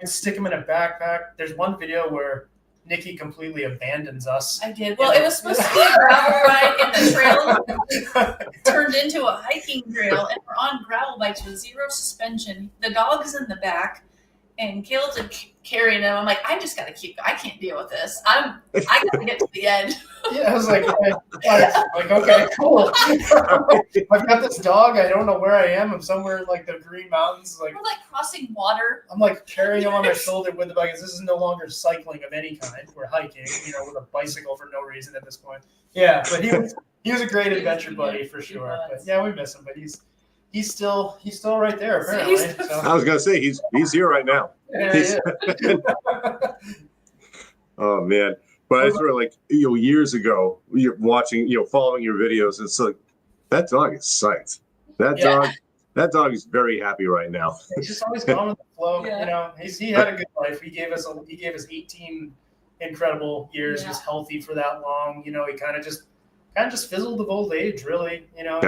stick him in a backpack. There's one video where Nikki completely abandons us. I did. Well, it was supposed to be a gravel ride, and the trail turned into a hiking trail, and we're on gravel bikes with zero suspension. The dog's in the back, and Caleb's carrying him. I'm like, I just got to keep. I can't deal with this. I got to get to the end. Yeah, I was like, okay, cool. I've got this dog. I don't know where I am. I'm somewhere in like the Green Mountains. Like we're like crossing water. I'm like carrying him on my shoulder with the bike. This is no longer cycling of any kind. We're hiking, you know, with a bicycle for no reason at this point. Yeah, but he was a great adventure buddy for sure. But yeah, we miss him. But he's still right there apparently. So. I was gonna say he's here right now. Yeah. Oh man. But I sort of like, you know, years ago, you're watching, you know, following your videos. It's like, that dog is psyched. That dog is very happy right now. He's just always gone with the flow. You know, he had a good life. He gave us 18 incredible years. He was healthy for that long. You know, he kind of just fizzled of old age, really. You know,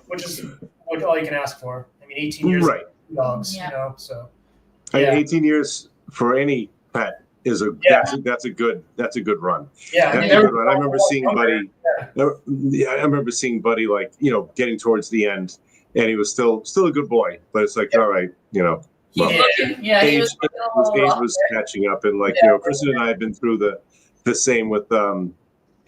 which is all you can ask for. I mean, 18 years of dogs. You know, so 18 years for any pet. That's a good run. Yeah, I remember seeing Buddy. I remember seeing Buddy like, you know, getting towards the end, and he was still a good boy. But it's like, all right, you know, age was catching up, and like, you know, Kristen and I have been through the same with you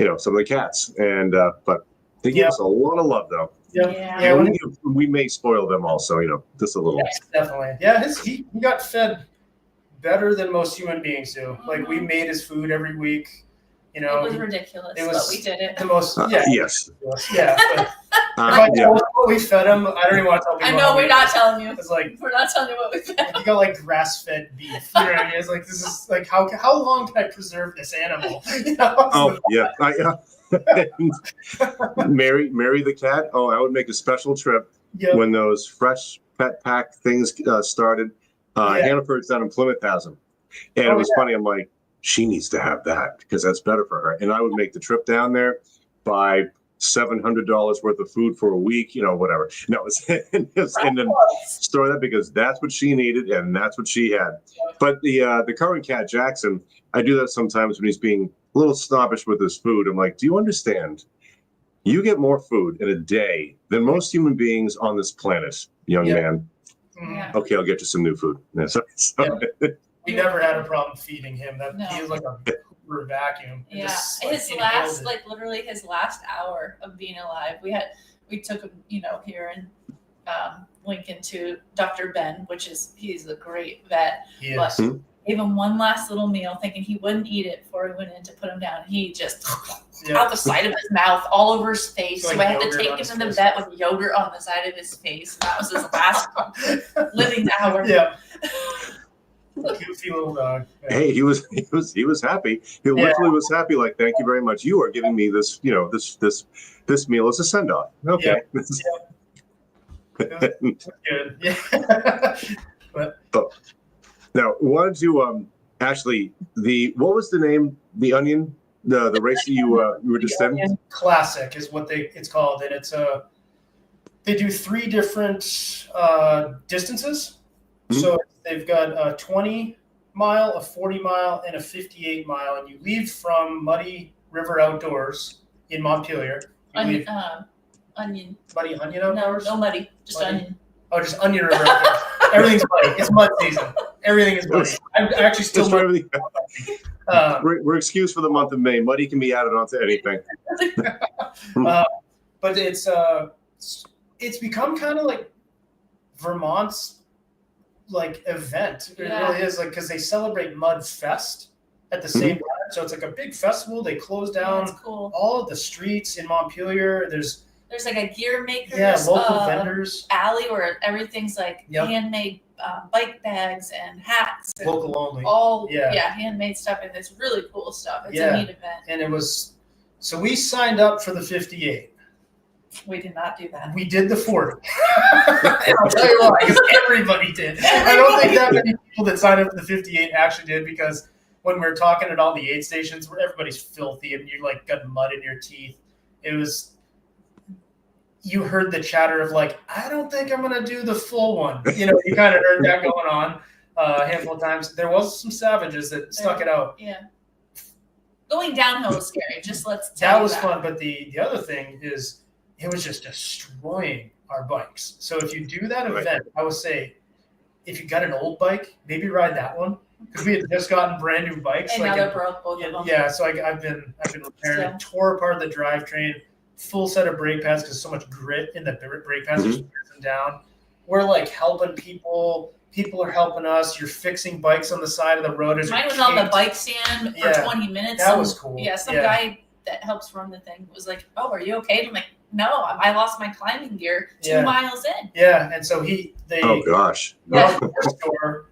know, some of the cats, and but they give us a lot of love though. Yeah. We may spoil them also, you know, just a little. Yes, definitely. Yeah, he got fed better than most human beings do. Like we made his food every week. You know, it was ridiculous, but we did it. The most, yes. Yeah. What we fed him, I don't even want to tell people. I know we're not telling you. It's like we're not telling you what we fed. You got like grass-fed beef. You know what I mean? It's like this is like how long can I preserve this animal? You know? Oh yeah. Mary the cat. Oh, I would make a special trip when those fresh pet pack things started. Hannaford's down in Plymouth has them. And it was funny. I'm like, she needs to have that because that's better for her. And I would make the trip down there, buy $700 worth of food for a week, whatever. No, and then store that because that's what she needed and that's what she had. But the current cat, Jackson, I do that sometimes when he's being a little snobbish with his food. I'm like, do you understand? You get more food in a day than most human beings on this planet, young man. Yeah. Okay, I'll get you some new food. We never had a problem feeding him. He was like a vacuum. Yeah, just, literally his last hour of being alive, we took him, here in Lincoln to Dr. Ben, he's a great vet. But gave him one last little meal, thinking he wouldn't eat it before we went in to put him down. He just out the side of his mouth, all over his face. So I had to take him to the vet with yogurt on the side of his face. And that was his last living hour. Yeah. Goofy little dog. Yeah. Hey, he was happy. He literally was happy. Like, thank you very much. You are giving me this, this meal as a send off. Okay. It was good. Yeah. But now, wanted to Ashley, what was the name? The Onion, the race that you were just saying? Classic is what it's called, and it's they do 3 different distances. Mm-hmm. So they've got a 20-mile, a 40-mile, and a 58-mile, and you leave from Muddy River Outdoors in Montpelier. Onion. Muddy Onion Outdoors? No muddy, just muddy. Onion. Oh, just Onion River Outdoors. Everything's muddy. It's mud season. Everything is muddy. I'm actually still muddy. We're excused for the month of May. Muddy can be added onto anything. But it's become kind of like Vermont's event. It really is, because they celebrate Mud Fest at the same time. So it's like a big festival. They close down all of the streets in Montpelier. There's like a gear maker's local vendors alley where everything's like handmade bike bags and hats. And local only. All handmade stuff, and it's really cool stuff. It's a neat event. And so we signed up for the 58. We did not do that. We did the 40. And I'll tell you why, because everybody did. I don't think that many people that signed up for the 58 actually did, because when we were talking at all the aid stations where everybody's filthy and you got mud in your teeth, you heard the chatter of I don't think I'm going to do the full one. You kind of heard that going on a handful of times. There was some savages that stuck it out. Yeah. Going downhill was scary. Just let's tell that you was fun. But the other thing is, it was just destroying our bikes. So if you do that event, I would say, if you got an old bike, maybe ride that one, because we had just gotten brand new bikes. And now they're broke, both of them. Yeah, so I've been repairing it, tore apart the drivetrain, full set of brake pads because so much grit in the brake pads just wears them down. We're helping people. People are helping us. You're fixing bikes on the side of the road. Mine was on the bike stand for 20 minutes. That was cool. Yeah, some guy that helps run the thing was like, "Oh, are you okay?" And I'm like, "No, I lost my climbing gear 2 miles in." Yeah, and so oh gosh. The store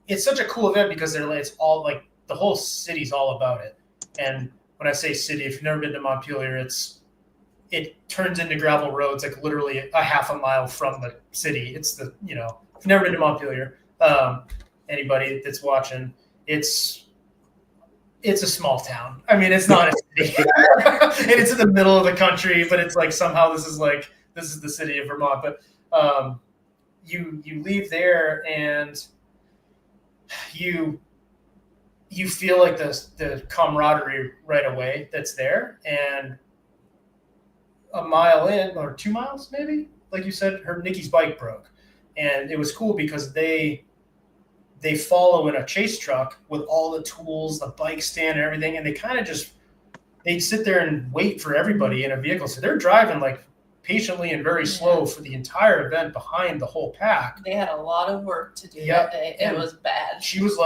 it's such a cool event because it's all the whole city's all about it. And when I say city, if you've never been to Montpelier, it turns into gravel roads literally a half a mile from the city. It's if you've never been to Montpelier, anybody that's watching, it's a small town. I mean, it's not a city, and it's in the middle of the country. But it's somehow this is the city of Vermont. But you leave there and you feel the camaraderie right away that's there. And a mile in, or 2 miles maybe, like you said, Nikki's bike broke, and it was cool because they follow in a chase truck with all the tools, the bike stand and everything. And they kind of they'd sit there and wait for everybody in a vehicle. So they're driving patiently and very slow for the entire event behind the whole pack. They had a lot of work to do that day. It was bad. She was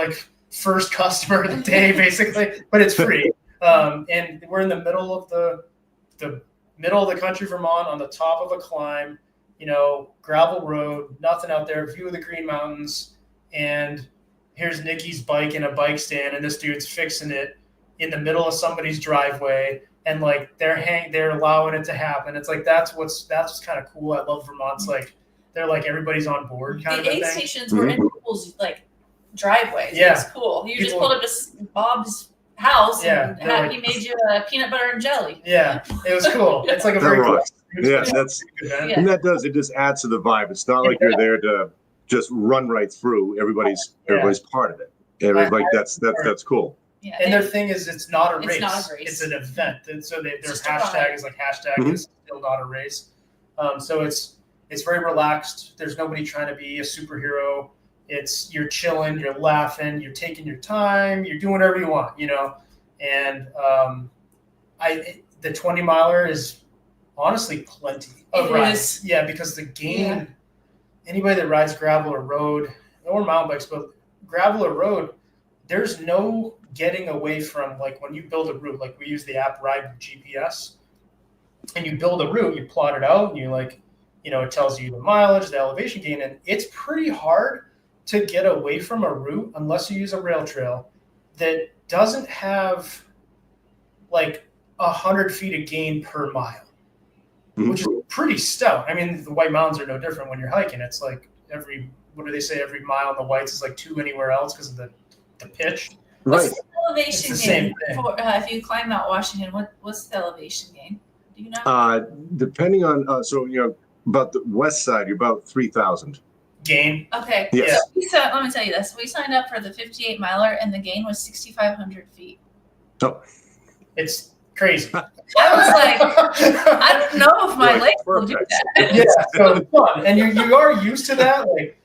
first customer of the day, basically, but it's free. And we're in the middle of the middle of the country, Vermont, on the top of a climb, gravel road, nothing out there, view of the Green Mountains. And here's Nikki's bike in a bike stand, and this dude's fixing it in the middle of somebody's driveway, and they're allowing it to happen. It's that's what's kind of cool. I love Vermont's they're everybody's on board kind of thing. The aid stations were in people's driveways. Yeah. It's cool. You just pulled up to Bob's house Yeah, and they're like- he made you a peanut butter and jelly. Yeah, it was cool. It's like a That very cool. rocks. Yeah, that's event. Yeah. and that does it. Just adds to the vibe. It's not like you're there to just run right through. Everybody's part of it. Everybody, that's cool. Yeah, And their thing is, it's not a race. It's not a race. It's an event. And so their Just a hashtag vibe. is like hashtag Mhm. is still not a race. So it's very relaxed. There's nobody trying to be a superhero. You're chilling, you're laughing, you're taking your time, you're doing whatever you want, you know. And the 20 miler is honestly plenty of It rides. is. Yeah, because the game, anybody that rides gravel or road or mountain bikes, but gravel or road, there's no getting away from, like, when you build a route, like we use the app Ride with GPS, and you build a route, you plot it out, and you it tells you the mileage, the elevation gain, and it's pretty hard to get away from a route unless you use a rail trail that doesn't have like 100 feet of gain per mile, which is pretty stout. I mean, the White Mountains are no different when you're hiking. It's like every mile in the Whites is like 2 anywhere else because of the pitch. Right. What's the elevation It's the gain same thing. for if you climb Mount Washington? What's the elevation gain? Do you know? Depending on about the west side, you're about 3,000. Gain. Okay. Yes. So let me tell you this: we signed up for the 58 miler, and the gain was 6,500 feet. Oh, It's crazy. I was like, I don't know if my Right, legs will do perfect. that. Yeah, so it's fun, and you are used to that. Like,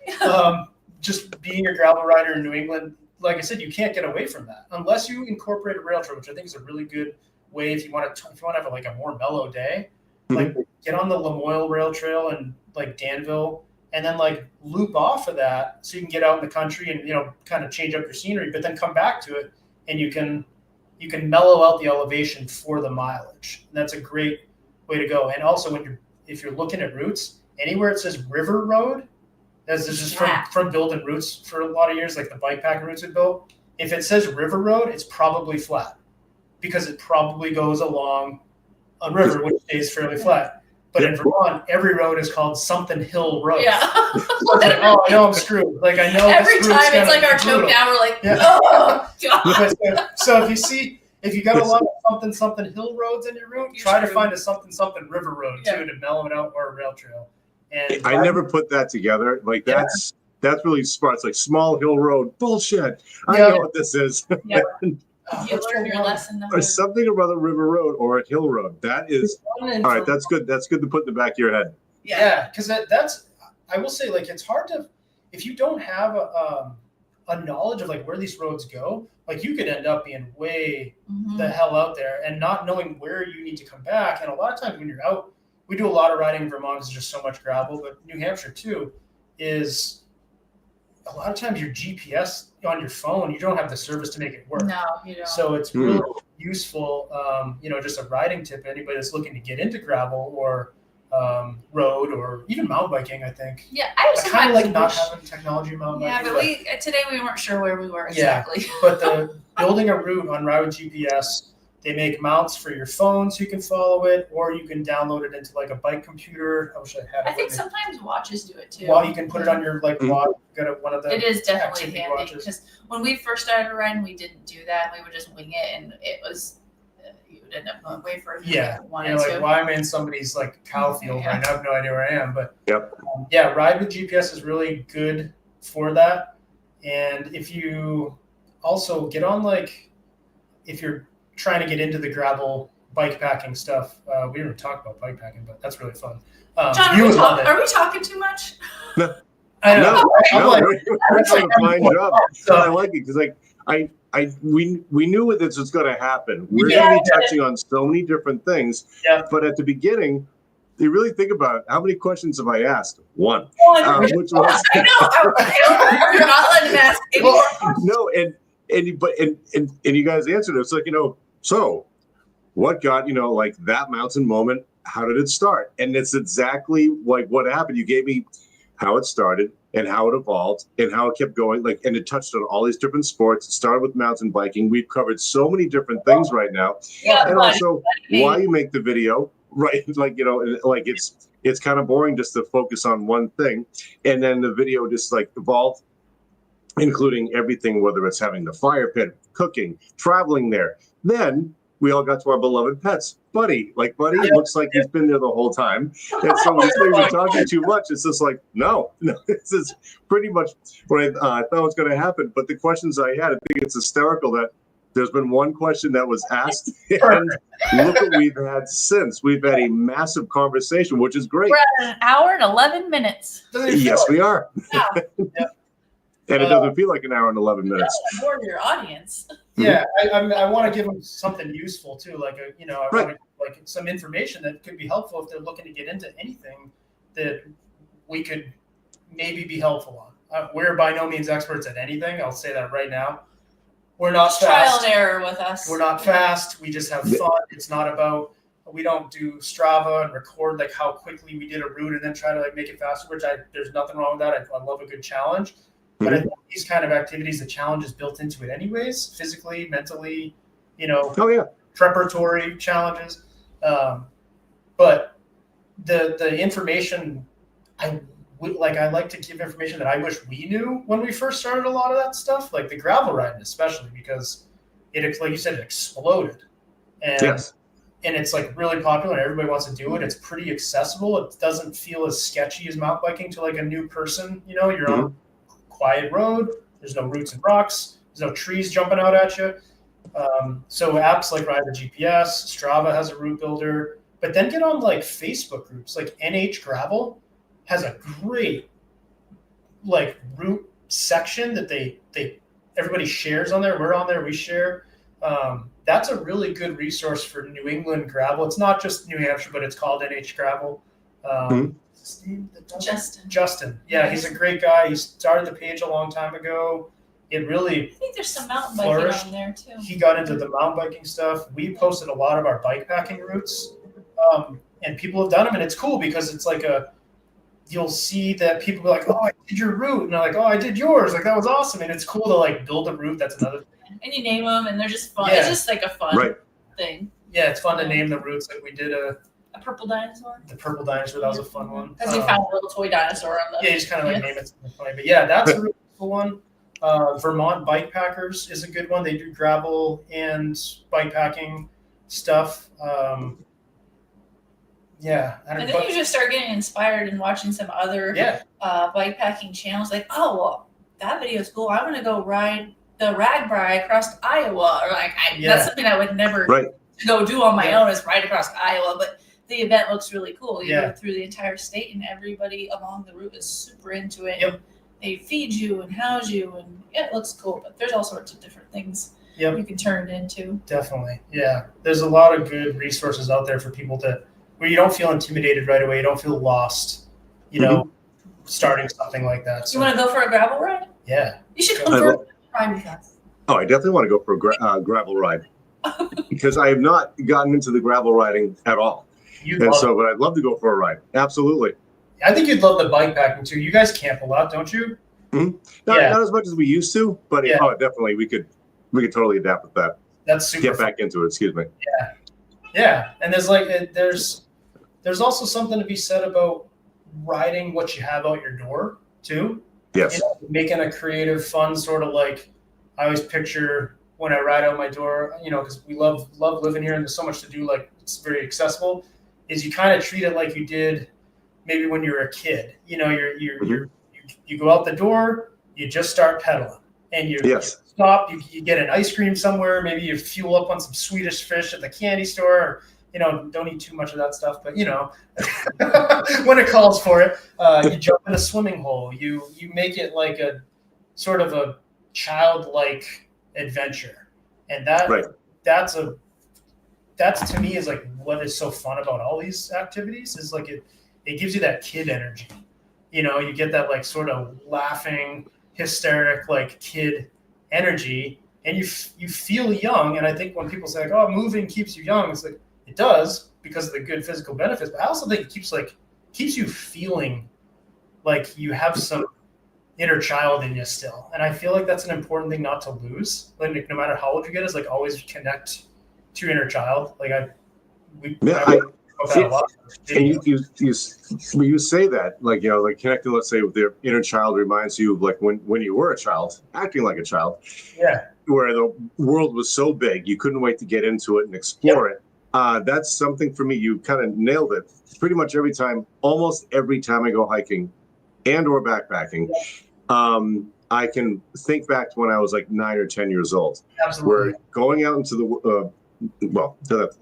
just being a gravel rider in New England, like I said, you can't get away from that unless you incorporate a rail trail, which I think is a really good way if you want to have like a more mellow day. Like, get on the Lamoille Rail Trail and like Danville, and then like loop off of that so you can get out in the country and kind of change up your scenery, but then come back to it and you can mellow out the elevation for the mileage. And that's a great way to go. And also if you're looking at routes, anywhere it says river road, as this is from building routes for a lot of years, like the bike packing routes we built. If it says river road, it's probably flat because it probably goes along a river, which stays fairly flat. But in Vermont, every road is called something hill road. Yeah. Like, oh, I know I'm screwed. Like, I know Every this time route's it's gonna like our be brutal. choke down, we're like, Yeah. oh god. So if you got a lot of something hill roads in your route, You're try to screwed. find a something river road Yeah. too to mellow it out, or a rail trail. And I never put that together. Like that's really smart. It's like small hill road bullshit. I know what this is. Yeah. Oh, You that's learn so your fun. lesson. the There's hard something about a river road or a hill road. That is Fun and all right. for- That's good. That's good to put in the back of your head. Yeah, because that's I will say, like, it's hard to, if you don't have a knowledge of like where these roads go, like you could end up being way Mhm. the hell out there and not knowing where you need to come back. And a lot of times when you're out, we do a lot of riding in Vermont because there's just so much gravel, but New Hampshire too is a lot of times your GPS on your phone, you don't have the service to make it work. No, you don't. So it's really useful, just a riding tip, anybody that's looking to get into gravel or road or even mountain biking, I think. Yeah, I was I kind of like not wish- having technology in mountain Yeah, biking. but today we weren't sure where we were exactly. But the building a route on Ride with GPS, they make mounts for your phone so you can follow it, or you can download it into like a bike computer. I wish I had it. I think with me. sometimes watches do it too. Well, you can put it on your like watch. Got one of the. It is definitely activity handy watches. because when we first started riding, we didn't do that. We would just wing it, and it was you would end up going way further than Yeah, you wanted you're like, to. why am I in somebody's like cow field Yeah. right now? I have no idea where I am, but Yep. yeah, Ride with GPS is really good for that. And if you also get on, like, if you're trying to get into the gravel bike packing stuff, we didn't talk about bike packing, but that's really fun. John, You would love are it. we talking too much? I know. No, I'm no, like, you're doing a fine job. So- I like it because we knew this was going to happen. We're Yeah. going to be touching on so many different things. Yeah. But at the beginning, you really think about it, how many questions have I asked? One. Which was I know. You're not letting him ask any more. no, and you guys answered it. It's like, so what got like that mountain moment? How did it start? And it's exactly like what happened. You gave me how it started and how it evolved and how it kept going. And it touched on all these different sports. It started with mountain biking. We've covered so many different things right now. Yeah, And buddy. also why you make the video, right? Like, it's kind of boring just to focus on one thing. And then the video just like evolved. including everything, whether it's having the fire pit, cooking, traveling there. Then we all got to our beloved pets. Buddy looks like he's been there the whole time. And so when you say we're talking too much, it's just like, no, this is pretty much what I thought was going to happen. But the questions I had, I think it's hysterical that there's been one question that was asked, and look what we've had since. We've had a massive conversation, which is great. We're at 1 hour and 11 minutes. Yes, we are. Wow. And it doesn't feel like an hour and 11 minutes. More of your audience. Yeah, I want to give them something useful too, like I Right. want like some information that could be helpful if they're looking to get into anything that we could maybe be helpful on. We're by no means experts at anything. I'll say that right now. We're not Just trial fast. and error with us. We're not fast. We just have fun. It's not about. We don't do Strava and record like how quickly we did a route and then try to like make it faster. Which there's nothing wrong with that. I love a good challenge. But I think these kind of activities, the challenge is built into it anyways, physically, mentally, Oh, yeah. preparatory challenges. But the information, I like to give information that I wish we knew when we first started a lot of that stuff, like the gravel riding especially, because it, like you said, it exploded. And, Yes. and it's like really popular and everybody wants to do it. It's pretty accessible. It doesn't feel as sketchy as mountain biking to like a new person. You're on quiet road. There's no roots and rocks. There's no trees jumping out at you. So apps like Ride the GPS, Strava has a route builder, but then get on like Facebook groups, like NH Gravel has a great like route section that they everybody shares on there. We're on there, we share. That's a really good resource for New England gravel. It's not just New Hampshire, but it's called NH Gravel. Justin. Yeah, he's a great guy. He started the page a long time ago. It really I think there's some mountain flourished. biking on there too. He got into the mountain biking stuff. We posted a lot of our bike packing routes, and people have done them, and it's cool because it's like you'll see that people be like, "Oh, I did your route," and they're like, "Oh, I did yours." Like that was awesome, and it's cool to like build a route. That's another thing. And you name them, and they're just fun. Yeah. It's just like a fun thing. Yeah, it's fun to name the routes. Like we did A purple dinosaur. the purple dinosaur. That was a fun one. Because we found a little toy dinosaur on the. Yeah, you just kind of like name it something funny. But yeah, that's a really cool one. Vermont Bike Packers is a good one. They do gravel and bike packing stuff. Yeah. And then you just start getting inspired and watching some other bike packing channels. Like, oh, well, that video is cool. I'm going to go ride the Ragbri across Iowa. Or like, that's something I would never go do on my own is ride across Iowa. But the event looks really cool. You go through the entire state and everybody along the route is super into it. Yep. They feed you and house you, and it looks cool. But there's all sorts of different things you can turn it into. Definitely. Yeah. There's a lot of good resources out there for people where you don't feel intimidated right away. You don't feel lost, starting something like that. So, you want to go for a gravel ride? Yeah. You should come for a ride with us. Oh, I definitely want to go for a gravel ride because I have not gotten into the gravel riding at all. But I'd love to go for a ride. Absolutely. I think you'd love the bike packing too. You guys camp a lot, don't you? Not as much as we used to, but definitely we could totally adapt with that. That's super. Get back into it. Excuse me. Yeah. And there's also something to be said about riding what you have out your door too. Yes. Making a creative, fun sort of like I always picture when I ride out my door. Because we love living here and there's so much to do. Like it's very accessible. Is you kind of treat it like you did maybe when you were a kid. You go out the door, you just start pedaling, and you stop. You get an ice cream somewhere. Maybe you fuel up on some Swedish fish at the candy store. Or, don't eat too much of that stuff, but when it calls for it, you jump in a swimming hole. You make it like a sort of a childlike adventure, and that's to me is like what is so fun about all these activities is like it gives you that kid energy. You get that like sort of laughing, hysteric like kid energy, and you feel young. And I think when people say like, "Oh, moving keeps you young," it's like it does because of the good physical benefits. But I also think it keeps you feeling like you have some inner child in you still. And I feel like that's an important thing not to lose. Like no matter how old you get, is like always connect to your inner child. Like And you say that, like, you know, like connecting, let's say, with their inner child reminds you of like when you were a child, acting like a child. Yeah. Where the world was so big, you couldn't wait to get into it and explore it. That's something for me. You kind of nailed it. Pretty much almost every time I go hiking and or backpacking, I can think back to when I was like 9 or 10 years old. Absolutely. Where going out into the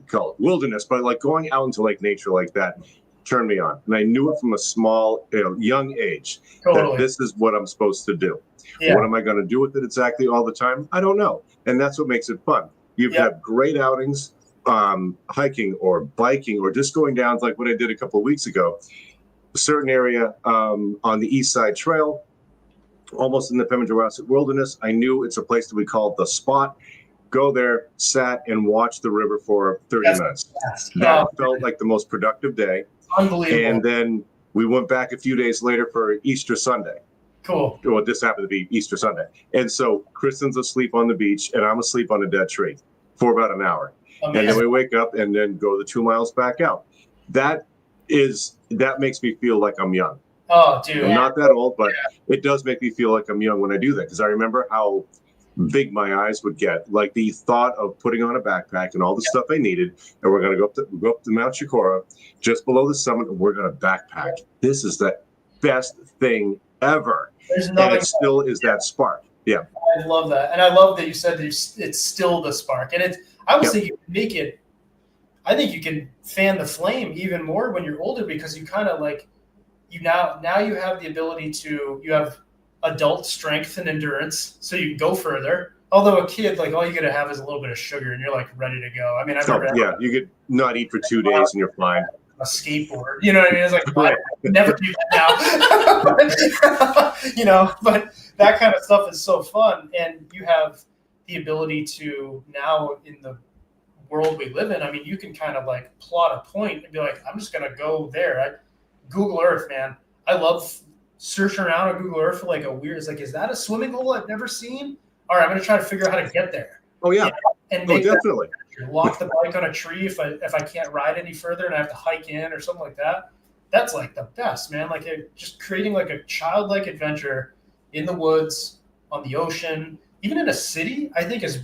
call it wilderness, but like going out into like nature like that turned me on, and I knew it from a small, young age that this is what I'm supposed to do. Yeah. What am I going to do with it exactly all the time? I don't know, and that's what makes it fun. You've had great outings, hiking or biking or just going down like what I did a couple of weeks ago, a certain area on the East Side Trail, almost in the Pemi Wilderness. I knew it's a place that we called The Spot. Go there, sat and watched the river for 30 minutes. That felt like the most productive day. Unbelievable. And then we went back a few days later for Easter Sunday. Cool. Well, this happened to be Easter Sunday. And so Kristen's asleep on the beach and I'm asleep on a dead tree for about an hour. Amazing. And then we wake up and then go the 2 miles back out. That makes me feel like I'm young. Oh, dude. I'm not that old, but it does make me feel like I'm young when I do that, because I remember how big my eyes would get, like the thought of putting on a backpack and all the stuff I needed, and we're going to go up to Mount Chikora, just below the summit, and we're going to backpack. This is the best thing ever. And it still is that spark. Yeah, I love that, and I love that you said that it's still the spark, and I would say you can make it. I think you can fan the flame even more when you're older, because you kind of like now you have the ability to have adult strength and endurance, so you can go further. Although a kid, like, all you gotta have is a little bit of sugar and you're like ready to go. I mean, you could not eat for 2 days and you're fine. A skateboard, you know what I mean? It's like, I never do that now. But that kind of stuff is so fun, and you have the ability to now, in the world we live in, I mean, you can kind of like plot a point and be like, I'm just gonna go there. Google Earth, man. I love searching around on Google Earth for like a weird, it's like, is that a swimming hole I've never seen? All right, I'm going to try to figure out how to get there. Oh, yeah. And make definitely. Lock the bike on a tree if I can't ride any further and I have to hike in or something like that. That's like the best, man. Like just creating like a childlike adventure in the woods, on the ocean, even in a city, I think is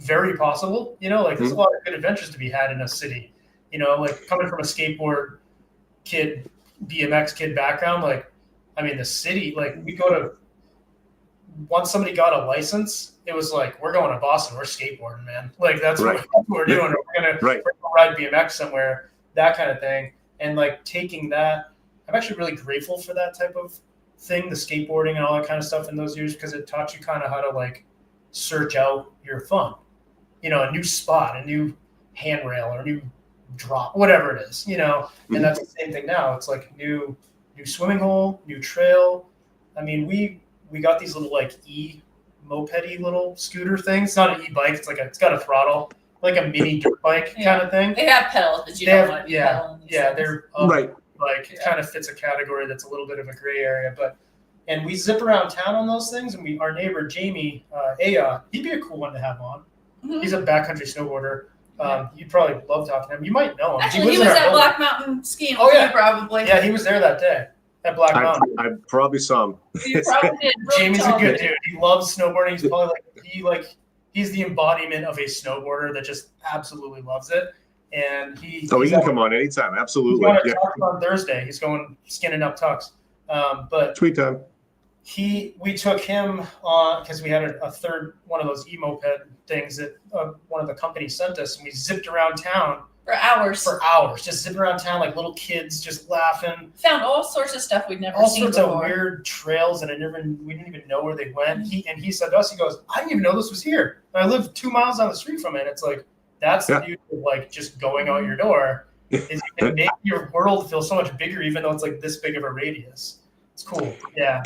very possible. You know, like there's a lot of good adventures to be had in a city. You know, like coming from a skateboard kid, BMX kid background, like, I mean, the city, like once somebody got a license, it was like, we're going to Boston, we're skateboarding, man. Like, that's what we're doing. We're going to ride BMX somewhere, that kind of thing. And like taking that, I'm actually really grateful for that type of thing, the skateboarding and all that kind of stuff in those years, because it taught you kind of how to like search out your fun, you know, a new spot, a new handrail or a new drop, whatever it is, you know. And that's the same thing now. It's like new swimming hole, new trail. I mean, we got these little like mopedy little scooter things. It's not an e-bike. It's got a throttle, like a mini dirt bike kind of thing. They have pedals, but you don't want to pedal. They're like kind of fits a category that's a little bit of a gray area. And we zip around town on those things. And our neighbor Jamie Aya, he'd be a cool one to have on. Mm-hmm. He's a backcountry snowboarder. You'd probably love talking to him. You might know him. Actually, he was at Black Mountain skiing. Oh, yeah, probably. Yeah, he was there that day at Black Mountain. I probably saw him. You probably did. Jamie's a good dude. He loves snowboarding. He's probably he's the embodiment of a snowboarder that just absolutely loves it. And he can come on anytime. Absolutely. He's going to Tux on Thursday. He's going skinning up Tux. But tweet time. We took him on because we had a third one of those e-moped things that one of the companies sent us, and we zipped around town for hours, just zipping around town like little kids, just laughing. Found all sorts of stuff we'd never seen sorts before. Of weird trails that we didn't even know where they went. He said to us, he goes, I didn't even know this was here. And I live 2 miles down the street from it. It's like that's the beauty of like just going out your door. Is you can make your world feel so much bigger, even though it's like this big of a radius. It's cool. Yeah.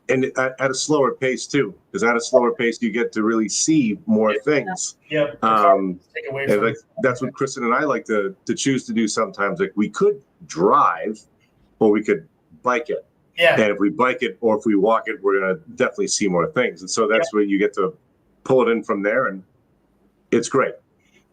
And at a slower pace too, because at a slower pace you get to really see more things. Yeah. Take away from that's what Kristen and I like to choose to do sometimes. Like we could drive, or we could bike it. Yeah. And if we bike it or if we walk it, we're gonna definitely see more things. And so that's where you get to pull it in from there, and it's great.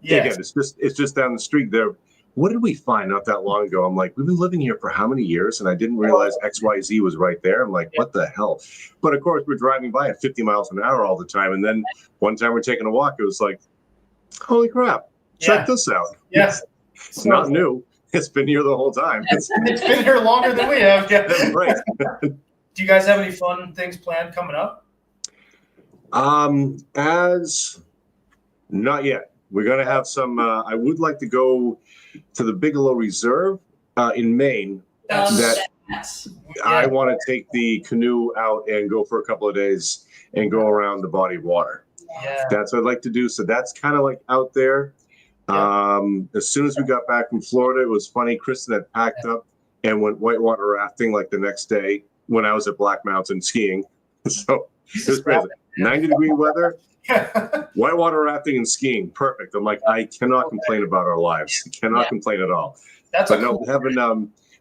Yeah. Again, it's just down the street there. what did we find not that long ago? I'm like, we've been living here for how many years? And I didn't realize XYZ was right there. I'm like, what the hell? But of course, we're driving by at 50 miles an hour all the time. And then one time we're taking a walk, it was like, holy crap, check this out. Yes. It's not new. It's been here the whole time. It's been here longer than we have. Yeah. Right. Do you guys have any fun things planned coming up? As not yet. We're going to have some, I would like to go to the Bigelow Reserve in Maine. I want to take the canoe out and go for a couple of days and go around the body of water. Yeah. That's what I'd like to do. So that's kind of like out there. As soon as we got back from Florida, it was funny. Kristen had packed up and went whitewater rafting like the next day when I was at Black Mountain skiing. So it was crazy. 90-degree weather, whitewater rafting and skiing. Perfect. I'm like, I cannot complain about our lives. Cannot complain at all. That's but no, having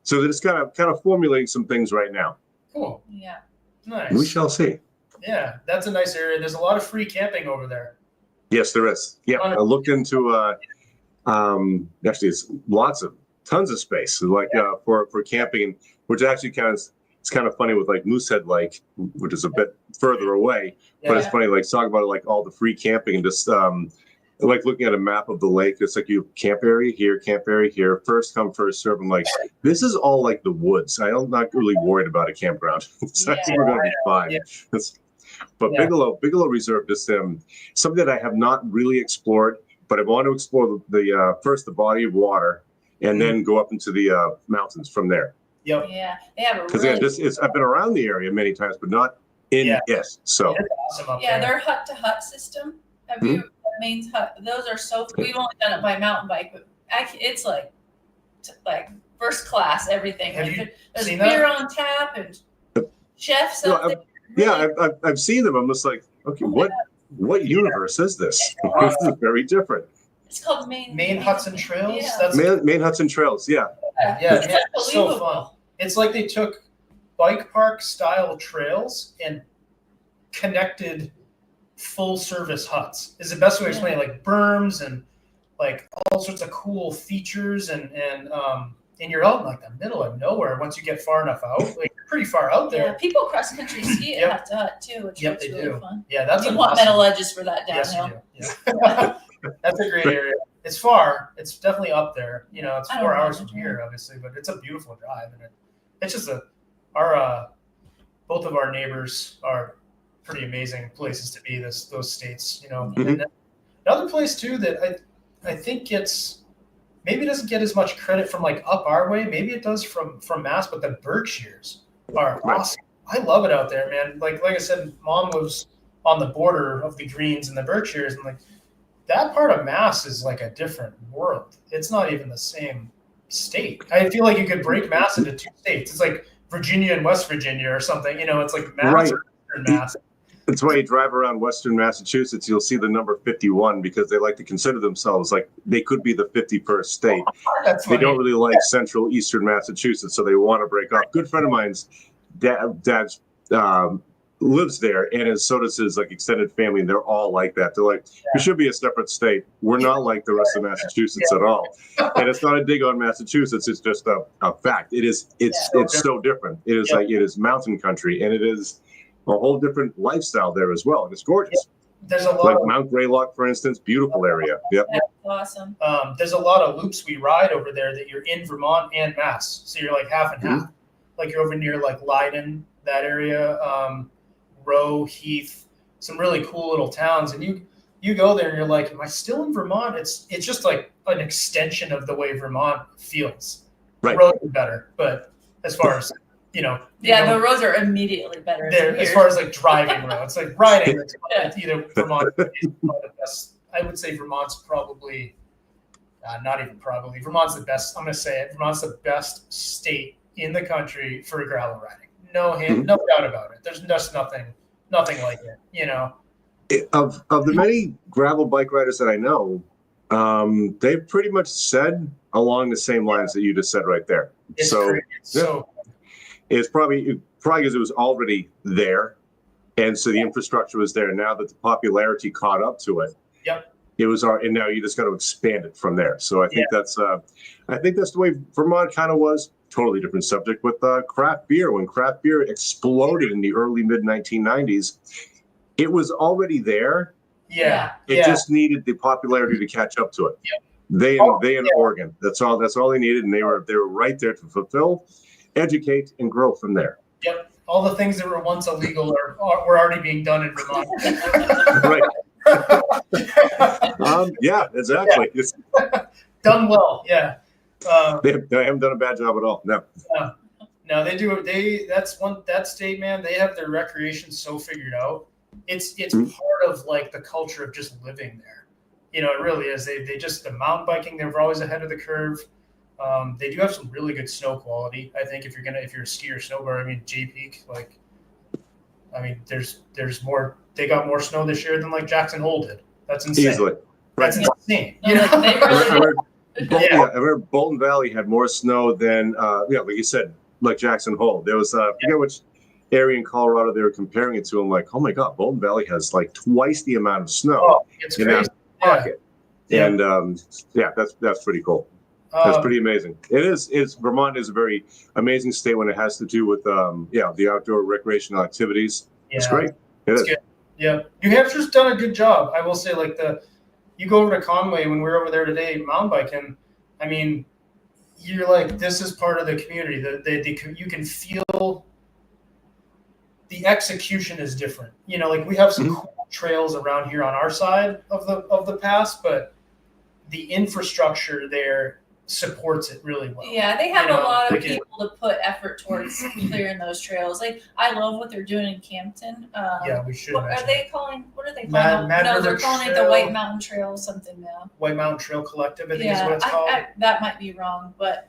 so they're just kind of formulating some things right now. Cool. Yeah. Nice. We shall see. Yeah, that's a nice area. There's a lot of free camping over there. Yes, there is. Yeah, I looked into actually it's tons of space like for camping, which actually it's kind of funny with like Moosehead Lake, which is a bit further away, but it's funny like talk about it, like all the free camping and just like looking at a map of the lake. It's like you camp area here, first come first serve. I'm like, this is all like the woods. I'm not really worried about a campground. So I think we're gonna be fine. Yeah. But Bigelow Reserve is something that I have not really explored, but I want to explore first the body of water and then go up into the mountains from there. Yep. Yeah, they have a because I've been around the area many times, but not in it. So it's awesome up yeah, there. their hut to hut system. Have you Maine's hut? Those are so. We've only done it by mountain bike, but it's like first class everything. Have you there's seen beer that? on tap and chefs No, up there. Yeah, I've seen them. I'm just like, okay, what universe is this? This is very different. It's called Maine Huts and Trails. Yeah. That's Maine Huts and Trails. Yeah. yeah, It's it's so unbelievable. fun. It's like they took bike park style trails and connected full service huts. Is the best way to explain it. Like berms and like all sorts of cool features and you're out in like the middle of nowhere once you get far enough out. Like you're pretty far out there. Yeah, people cross country ski at hut to hut too, which is they really do. fun. Yeah, that's You want metal edges for that Yes, downhill. you do. Yeah. That's a great area. It's far. It's definitely up there. You know, it's 4 hours from here, obviously, but it's a beautiful drive, and it's just both of our neighbors are pretty amazing places to be. Those states, you know. And another place too that I think maybe doesn't get as much credit from like up our way. Maybe it does from Mass, but the Berkshires are awesome. I love it out there, man. Like I said, Mom lives on the border of the Greens and the Berkshires, and like that part of Mass is like a different world. It's not even the same state. I feel like you could break Mass into two states. It's like Virginia and West Virginia or something. You know, it's like Mass or Eastern Mass. That's why you drive around Western Massachusetts, you'll see the number 51 because they like to consider themselves like they could be the 51st state. They don't really like Central Eastern Massachusetts, so they want to break off. Good friend of mine's dad lives there, and so does his like extended family, and they're all like that. They're like, we should be a separate state. We're not like the rest of Massachusetts at all. And it's not a dig on Massachusetts. It's just a fact. It's so different. It is like it is mountain country, and it is a whole different lifestyle there as well. And it's gorgeous. There's a lot like Mount Greylock, for instance, beautiful area. Yep. That's awesome. There's a lot of loops we ride over there that you're in Vermont and Mass, so you're like half and half. Like you're over near like Leiden, that area, Rowe, Heath, some really cool little towns, and you go there and you're like, am I still in Vermont? It's just like an extension of the way Vermont feels. Right. The roads are better, but as far as the roads are immediately better. As far as like driving roads, like riding, it's either Vermont is one of the best. I would say Vermont's probably not even probably. Vermont's the best. I'm going to say it. Vermont's the best state in the country for gravel riding. No doubt about it. There's just nothing like it. You know. Of the many gravel bike riders that I know, they've pretty much said along the same lines that you just said right there. It's so great. it's probably because it was already there, and so the infrastructure was there. Now that the popularity caught up to it, it was our, and now you just got to expand it from there. So I think that's the way Vermont kind of was. Totally different subject with craft beer. When craft beer exploded in the early mid 1990s, it was already there. Yeah. It just needed the popularity to catch up to it. They in Oregon. That's all they needed, and they were right there to fulfill, educate, and grow from there. Yep. All the things that were once illegal were already being done in Vermont. Right. Yeah, exactly. Yeah. Done well. Yeah. They haven't done a bad job at all. No. No, they do. That state, man. They have their recreation so figured out. It's part of like the culture of just living there. You know, it really is. They just the mountain biking. They're always ahead of the curve. They do have some really good snow quality. I think if you're a skier or snowboarder, I mean, J Peak, there's more. They got more snow this year than like Jackson Hole did. That's insane. Easily. That's insane. No, I remember Bolton Valley had more snow than, like you said, like Jackson Hole. There was, I forget which area in Colorado they were comparing it to. I'm like, oh my God, Bolton Valley has like twice the amount of snow It's in crazy. that pocket. Yeah. And that's pretty cool. That's pretty amazing. Vermont is a very amazing state when it has to do with, the outdoor recreational activities. It's great. It's good. Yeah. New Hampshire's done a good job. I will say, you go over to Conway when we were over there today mountain biking. I mean, you're like, this is part of the community. You can feel the execution is different. You know, like we have some cool trails around here on our side of the pass, but the infrastructure there supports it really well. Yeah, they have a lot of people to put effort towards clearing those trails. Like, I love what they're doing in Campton. We should. What are they calling it? They're calling it the White Mountain Trail something now. White Mountain Trail Collective, I think is what it's called. That might be wrong, but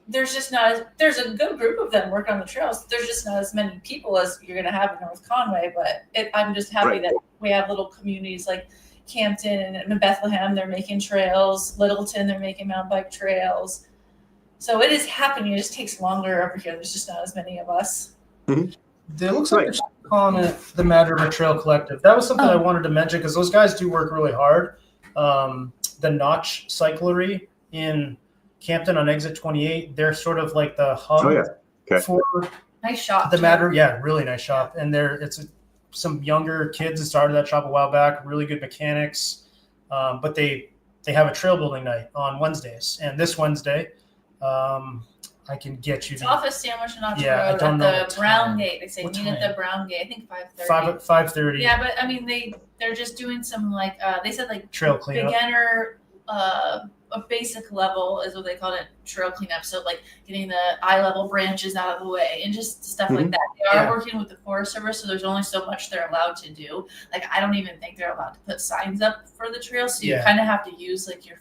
there's just there's a good group of them working on the trails. There's just not as many people as you're going to have in North Conway, but I'm just happy that we have little communities like Campton and Bethlehem. They're making trails. Littleton, they're making mountain bike trails. So it is happening. It just takes longer over here. There's just not as many of us. It looks like they're calling it the Mad River Trail Collective. That was something I wanted to mention because those guys do work really hard. The Notch Cyclery in Campton on exit 28, they're sort of like the hub for nice shop. The Mad River, really nice shop. And it's some younger kids that started that shop a while back, really good mechanics. But they have a trail building night on Wednesdays. And this Wednesday, I can get you. It's off of Sandwich and Notch Road I don't know at the Brown Gate. They say meet at the Brown Gate. I think 5:30. 5:30. Yeah, but I mean they're just doing some they said trail cleanup. Beginner a basic level is what they called it, trail cleanup. So like getting the eye level branches out of the way and just stuff like that. They are working with the Forest Service, so there's only so much they're allowed to do. Like I don't even think they're allowed to put signs up for the trail, so you kind of have to use like your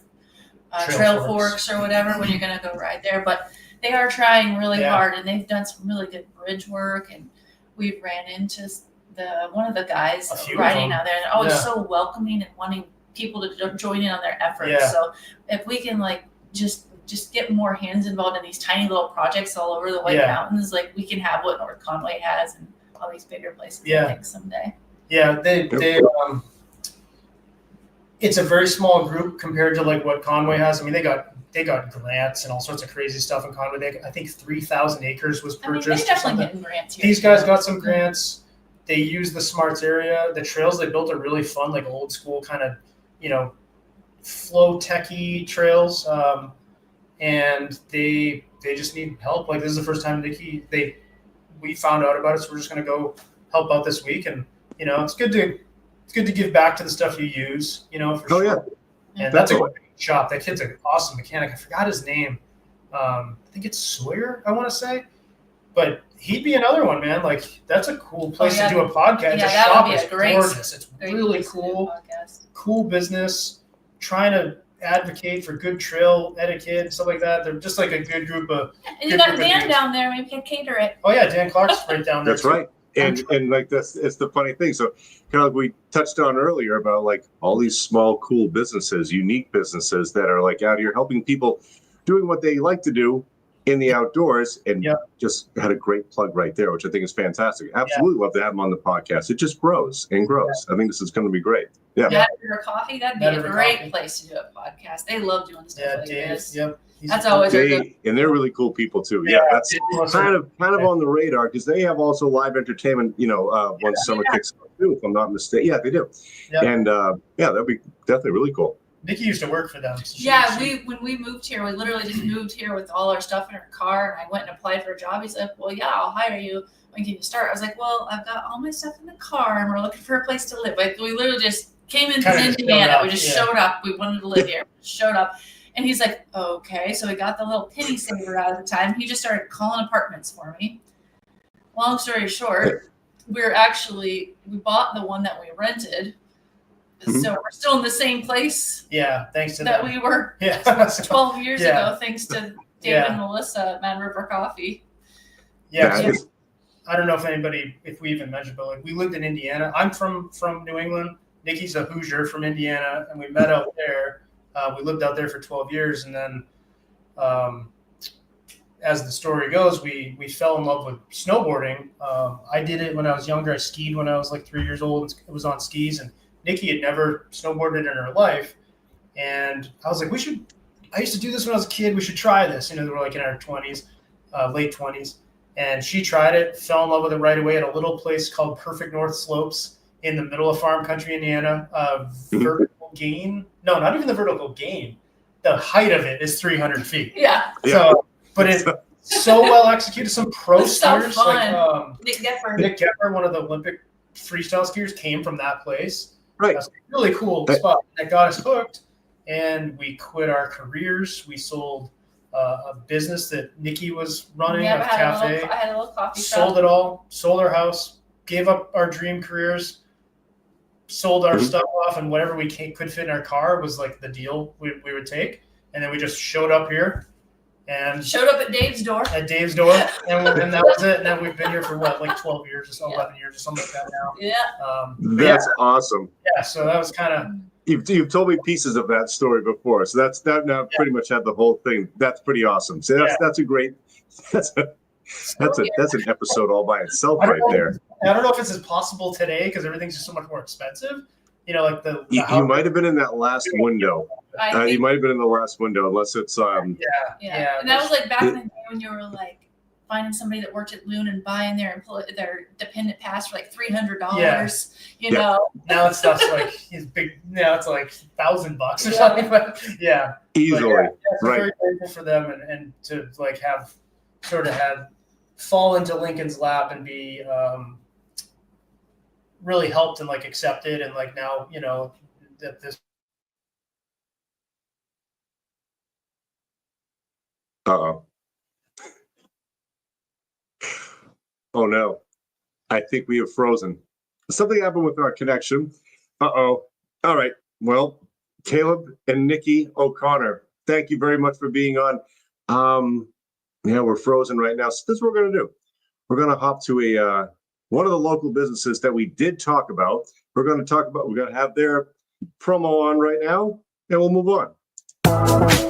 trail forks or whatever when you're gonna go ride there. But they are trying really hard, and they've done some really good bridge work. And we've ran into one of the guys riding out there, and always so welcoming and wanting people to join in on their efforts. Yeah. So if we can just get more hands involved in these tiny little projects all over the White Mountains, like we can have what North Conway has and all these bigger places. I think someday. Yeah, they it's a very small group compared to like what Conway has. I mean, they got grants and all sorts of crazy stuff in Conway. I think 3,000 acres was purchased. They're definitely getting grants here. These guys got some grants. They use the Smarts area. The trails they built are really fun, like old school kind of, flow techie trails. And they just need help. Like this is the first time we found out about it, so we're just gonna go help out this week. And it's good to give back to the stuff you use. For sure. Yeah. And that's a great shop. That kid's an awesome mechanic. I forgot his name. I think it's Sawyer, I want to say. But he'd be another one, man. Like that's a cool place to do a podcast. Yeah, the that shop would be is a great, gorgeous. It's really cool. Cool business. Trying to advocate for good trail etiquette and stuff like that. They're just like a good group of. And you got Dan down there. Maybe you can cater it. Oh yeah, Dan Clark's right down there. That's right. And like this, it's the funny thing. So kind of like we touched on earlier about like all these small, cool businesses, unique businesses that are like out here helping people doing what they like to do in the outdoors, and Yep. just had a great plug right there, which I think is fantastic. Absolutely love to have him on the podcast. It just grows and grows. I think this is going to be great. Yeah. Mad River Coffee, that'd be Mad a River great Coffee. place to do a podcast. They love doing stuff Yeah, like Dave. this. Yep. That's always a good. And they're really cool people too. Yeah, that's Dave was kind of on the radar because they have also live entertainment. Once summer kicks off too, if I'm not mistaken. Yeah, they do. Yep. And that'd be definitely really cool. Nikki used to work for them. So Yeah, when we moved here, we literally just moved here with all our stuff in our car, and I went and applied for a job. He's like, "Well, yeah, I'll hire you. When can you start?" I was like, "Well, I've got all my stuff in the car, and we're looking for a place to live." Like, we literally just came into Kinda just Indiana. showed up, We just yeah. showed up. We wanted to live here. Showed up, and he's like, "Okay." So we got the little penny saver out at the time. He just started calling apartments for me. Long story short, we bought the one that we rented. Mhm. So we're still in the same place Yeah, thanks to that them. we were Yeah. 12 years Yeah. ago, thanks to David Yeah. and Melissa at Mad River Coffee. Yeah. Yeah. so I don't know if we even mentioned, but like we lived in Indiana. I'm from New England. Nikki's a Hoosier from Indiana, and we met out there. We lived out there for 12 years, and then, as the story goes, we fell in love with snowboarding. I did it when I was younger. I skied when I was like 3 years old. It was on skis, and Nikki had never snowboarded in her life. And I was like, I used to do this when I was a kid. We should try this. They were like in our 20s, late 20s. And she tried it, fell in love with it right away at a little place called Perfect North Slopes in the middle of farm country, Indiana. Vertical gain. No, not even the vertical gain. The height of it is 300 feet. Yeah, So, but it's so well executed. Some pro It's so skiers fun. like Nick Gefford. Nick Gefford, one of the Olympic freestyle skiers, came from that place. Right. That's a really cool spot that got us hooked, and we quit our careers. We sold a business that Nikki was running, Yeah, a cafe. I had a little coffee Sold shop. it all. Sold our house. Gave up our dream careers. Sold our Mhm. stuff off, and whatever we could fit in our car was like the deal we would take. And then we just showed up here, and Showed up at Dave's door. at Dave's door, and that was it. And then we've been here for like 12 years or so, 11 years or something like that now. Yeah. But That's awesome. yeah, so that was kind of You've told me pieces of that story before, so that now pretty much had the whole thing. That's pretty awesome. So that's a great that's an episode all by itself right there. I don't know if it's as possible today because everything's just so much more expensive. Like the You house- might have been in that last window. I You think, might have been in the last window, unless it's yeah. And that was like back in the day when you were like finding somebody that worked at Loon and buying their dependent pass for like $300. You Yeah. know. now it's stuff's like he's big. Now it's like $1,000 or Yeah. something. But yeah, easily But yeah, so right. very grateful for them and to like have sort of had fall into Lincoln's lap and be really helped and like accepted and like now that this. Uh-oh. Oh no. I think we have frozen. Something happened with our connection. Uh-oh. All right. Well, Caleb and Nikki O'Connor, thank you very much for being on. We're frozen right now. So this is what we're going to do. We're going to hop to one of the local businesses that we did talk about. We're going to have their promo on right now, and we'll move on.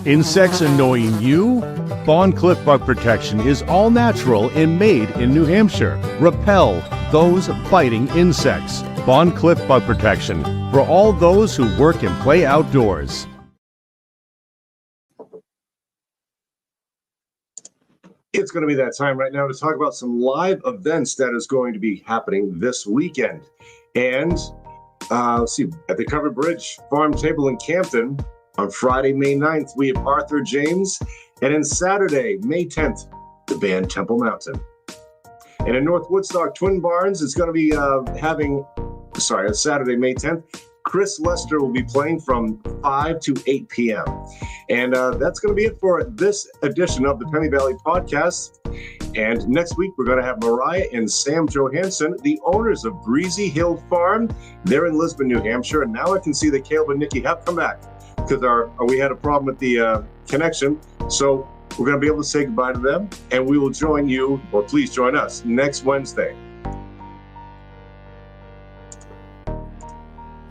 Insects annoying you? Bond Cliff Bug Protection is all natural and made in New Hampshire. Repel those biting insects. Bond Cliff Bug Protection for all those who work and play outdoors. It's going to be that time right now to talk about some live events that is going to be happening this weekend. And let's see, at the Covered Bridge Farm Table in Campton on Friday, May 9th, we have Arthur James. And then Saturday, May 10th, the band Temple Mountain. And in North Woodstock, Twin Barns is going to be Saturday, May 10th. Chris Lester will be playing from 5 to 8 p.m. And that's going to be it for this edition of the Pemi Valley Podcast. And next week, we're going to have Mariah and Sam Johansson, the owners of Breezy Hill Farm. They're in Lisbon, New Hampshire. And now I can see that Caleb and Nikki have come back because we had a problem with the connection. So we're going to be able to say goodbye to them. And we will join you, or please join us, next Wednesday.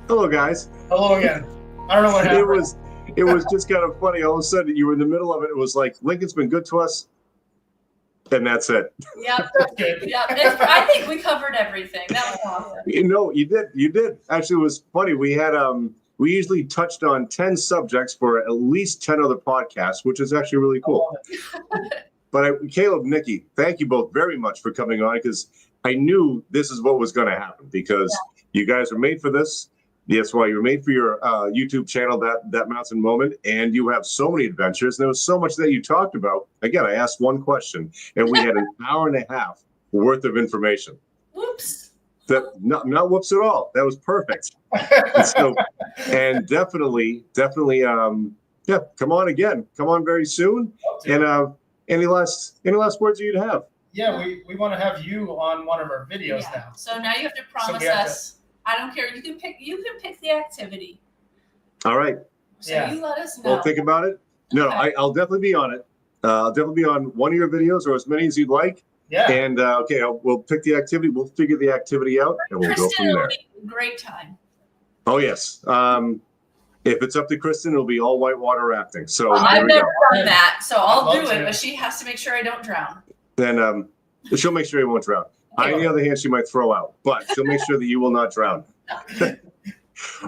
Hello, guys. Hello again. I don't know what happened. It was just kind of funny. All of a sudden, you were in the middle of it. It was like, Lincoln's been good to us, and that's it. Yep. Yep. I think we covered everything. That was awesome. You did. Actually, it was funny. We had we usually touched on 10 subjects for at least 10 other podcasts, which is actually really cool. But Caleb, Nikki, thank you both very much for coming on, because I knew this is what was going to happen, because you guys are made for this. That's why you were made for your YouTube channel, that mountain moment, and you have so many adventures. And there was so much that you talked about. Again, I asked one question, and we had an hour and a half worth of information. Whoops. Not whoops at all. That was perfect. And definitely, come on again. Come on very soon. And any last words you'd have? Yeah, we want to have you on one of our videos now. So now you have to promise us. I don't care. You can pick the activity. All right. So you let us know. Well, think about it. No, I'll definitely be on it. I'll definitely be on one of your videos, or as many as you'd like. Yeah. And we'll pick the activity. We'll figure the activity out, and we'll go from there. It'll be a great time. Oh yes. If it's up to Kristen, it'll be all whitewater rafting. So I've never done that, so I'll do it. But she has to make sure I don't drown. Then she'll make sure you won't drown. On the other hand, she might throw out, but she'll make sure that you will not drown.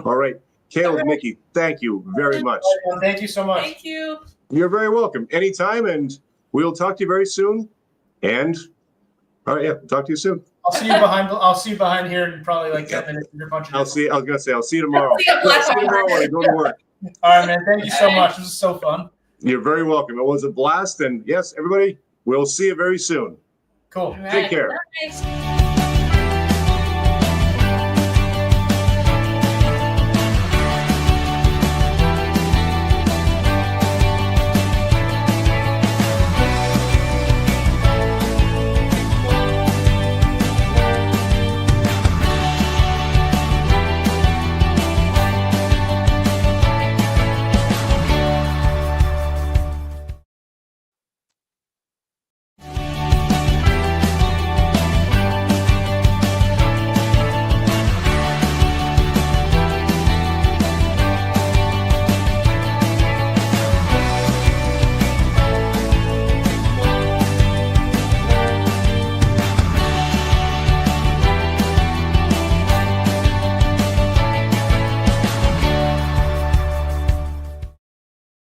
All right. Caleb, Nikki, thank you very much. Thank you so much. Thank you. You're very welcome. Anytime, and we'll talk to you very soon. And all right, talk to you soon. I'll see you behind here in probably like 10 minutes. You're punching. I'll see you tomorrow. See you tomorrow when I go to work. All right, man. Thank you so much. This is so fun. You're very welcome. It was a blast. And yes, everybody, we'll see you very soon. Cool. Take care. Nice.